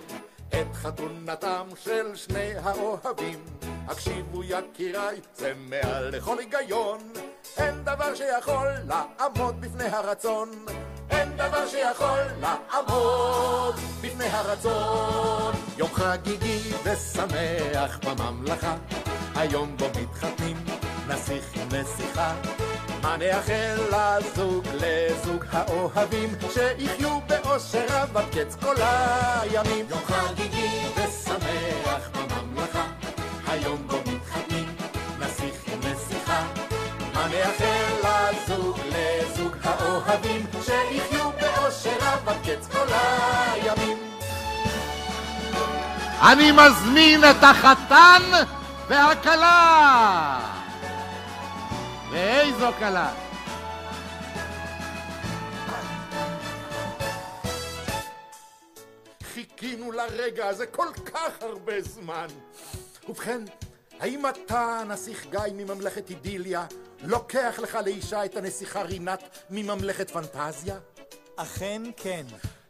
את חתונתם של שני האוהבים. הקשיבו יקיריי, זה מעל לכל היגיון, אין דבר שיכול לעמוד בפני הרצון, אין דבר שיכול לעמוד בפני הרצון. יום חגיגי ושמח בממלכה, היום בו מתחתנים נסיך עם נסיכה. מה נאחל לזוג האוהבים, שיחיו באושר רב עד קץ כל הימים. יום חגיגי ושמח בממלכה, היום בו מתחתנים נסיך עם נסיכה. מה נאחל לזוג האוהבים, שיחיו באושר רב עד קץ כל הימים. אני מזמין את החתן והכלה. ואיזו כלה. חיכינו לרגע הזה כל כך הרבה זמן. ובכן, האם אתה, נסיך גיא מממלכת אידיליה, לוקח לך לאישה את הנסיכה רינת מממלכת פנטזיה? אכן כן.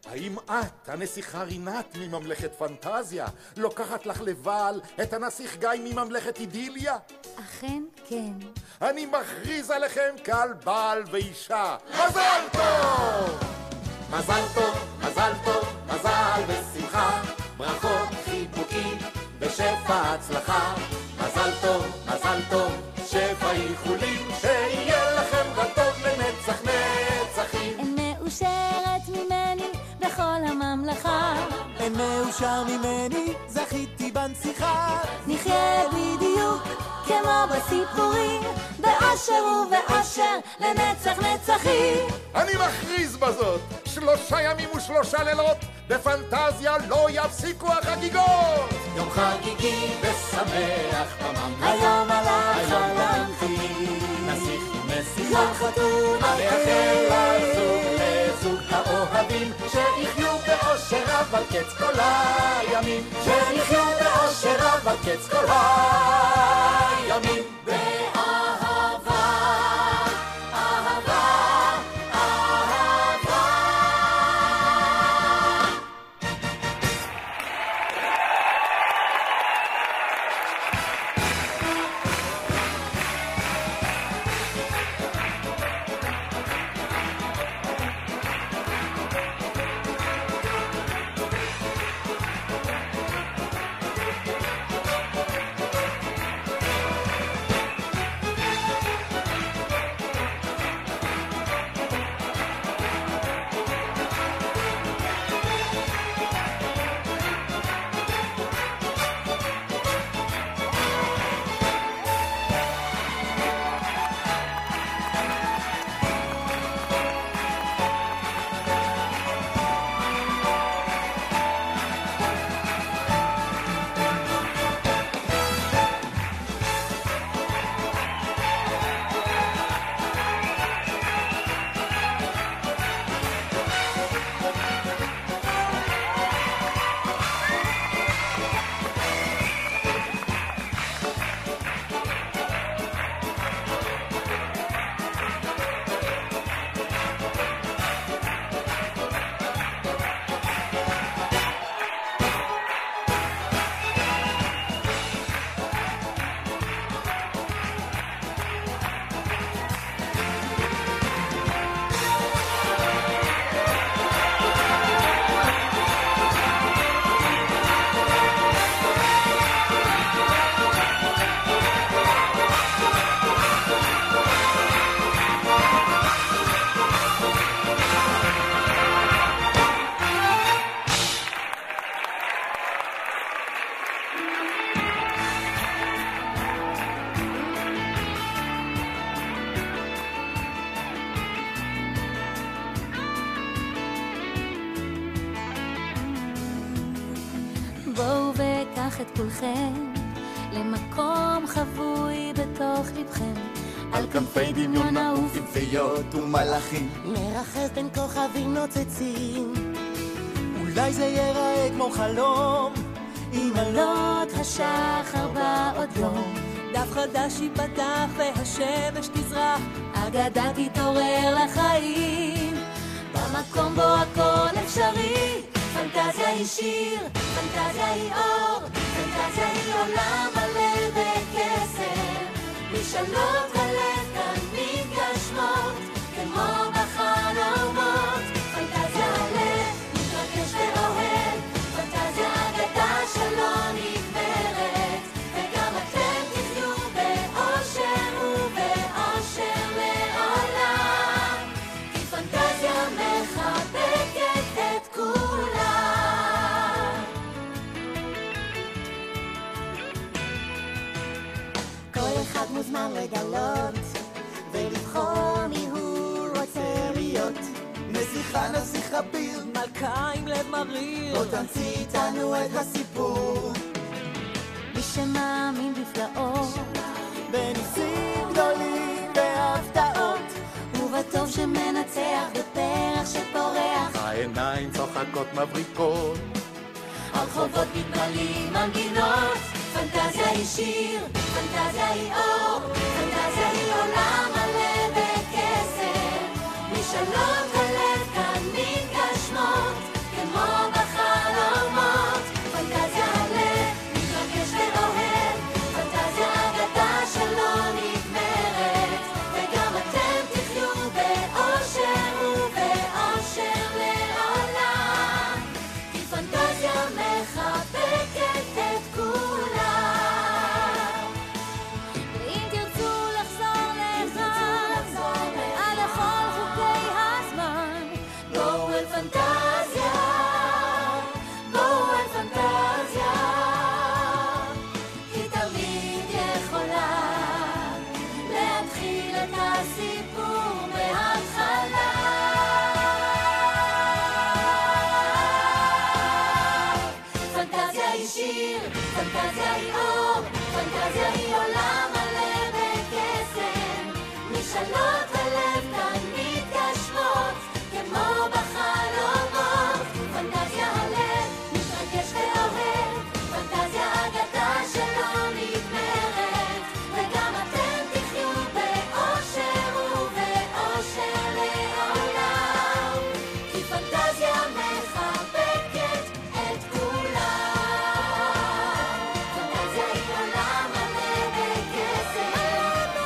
האם את, הנסיכה רינת מממלכת פנטזיה, לוקחת לך לבעל את הנסיך גיא מממלכת אידיליה? אכן כן. אני מכריז עליכם כעל בעל ואישה. מזל טוב! מזל טוב, מזל טוב, מזל ושמחה, ברכות, חיבוקים ושפע הצלחה. מזל טוב, שפע איחולים, שיהיה לכם רק טוב לנצח נצחים. מאושר ממני, זכיתי בנסיכה. נחיה בדיוק כמו בסיפורים, באושר ובאושר לנצח נצחים. אני מכריז בזאת, 3 ימים ו3 לילות, בפנטזיה לא יפסיקו החגיגות. יום חגיגי ושמח בממלכה, היום עליו חלמתי, נסיך ונסיכה, יום חתונה, מאחל לזוג האוהבים, שיחיו באושר רב על קץ כל הימים, שיחיו באושר רב על קץ כל הימים. בואו וקח את כולכם למקום חבוי בתוך לבכם, על כנפי דמיון נעוף עם פיות ומלאכים, מרחף בין כוכבים נוצצים. אולי זה ייראה כמו חלום, עם עלות השחר בא עוד יום, דף חדש ייפתח והשמש תזרח, אגדה תתעורר לחיים, במקום בו הכל אפשרי. פנטזיה היא שיר, פנטזיה היא אור, פנטזיה היא עולם מלא בקסם, משאלות הלב כאן מתגשמות כמו בחלומות. פנטזיה הלב מתרגש ואוהב, פנטזיה אגדה שלא נגמרת, וגם אתם תחיו באושר ובאושר לעולם, כי פנטזיה מחבקת את כולם. כל אחד מוזמן לגלות ולבחור מי הוא רוצה להיות. נסיכה נסיך אביר, מלכה עם לב מריר, בוא תמציא איתנו את הסיפור. מי שמאמין בפלאות, בניסים גדולים והפתעות, ובטוב שמנצח בפרח שפורח, העיניים צוחקות מבריקות, הרחובות מתמלאים מנגינות. פנטזיה היא שיר, פנטזיה היא אור, פנטזיה היא עולם מלא בקסם, משאלות הלב כאן מתגשמות כמו בחלומות. פנטזיה הלב מתרגש ואוהב, פנטזיה אגדה שלא נגמרת, וגם אתם תחיו באושר ובאושר לעולם, כי פנטזיה מחבקת את כולם. ואם תרצו לחזור לכאן, מעל לכל חוקי הזמן, היא שיר, פנטזיה היא אור, פנטזיה היא עולם מלא בקסם. משאלות הלב כאן מתגשמות, כמו בחלומות. פנטזיה הלב מתרגש ואוהב, פנטזיה אגדה שלא נגמרת, וגם אתם תחיו באושר ובאושר לעולם, כי פנטזיה מחבקת את כולם. פנטזיה היא עולם מלא בקסם,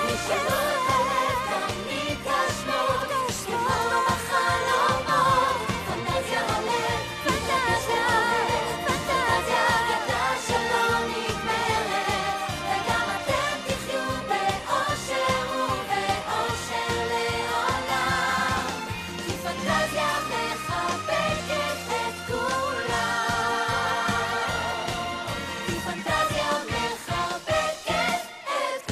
משאלות הלב כאן מתגשמות, כמו בחלומות. פנטזיה הלב, פנטזיה הלב, פנטזיה אגדה שלא נגמרת, וגם אתם תחיו באושר ובאושר לעולם, כי פנטזיה מחבקת את כולם, כי פנטזיה מחבקת את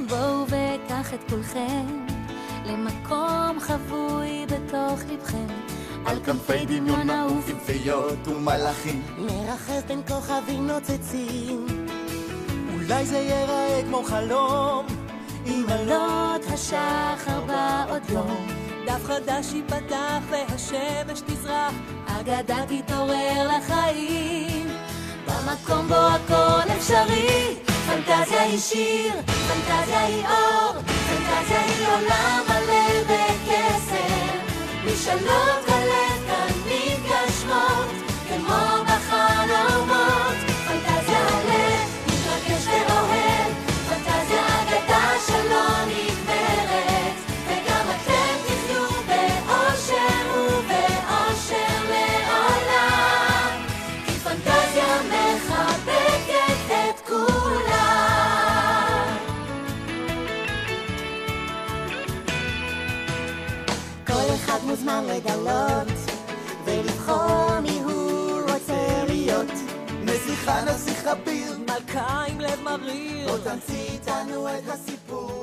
בואו וקח את כולכם למקום חבוי בתוך לבכם, על כנפי דמיון נעוף עם פיות ומלאכים, מרחף בין כוכבים נוצצים. אולי זה ייראה כמו חלום, עם עלות השחר בא עוד יום, דף חדש ייפתח והשמש תזרח, אגדה תתעורר לחיים, במקום בו הכל אפשרי. פנטזיה היא שיר, פנטזיה היא אור, פנטזיה היא עולם מלא בקסם. משאלות הלב כאן מתגשמות, כמו בחלומות. פנטזיה הלב מתרגש ואוהב, פנטזיה אגדה שלא נגמרת, וגם אתם תחיו באושר ובאושר לעולם, כי פנטזיה מחבקת את כולם. כל אחד מוזמן לגלות ולבחור מי הוא רוצה להיות. נסיכה נסיך אביר, מלכה עם לב מריר, בוא תמציא איתנו את הסיפור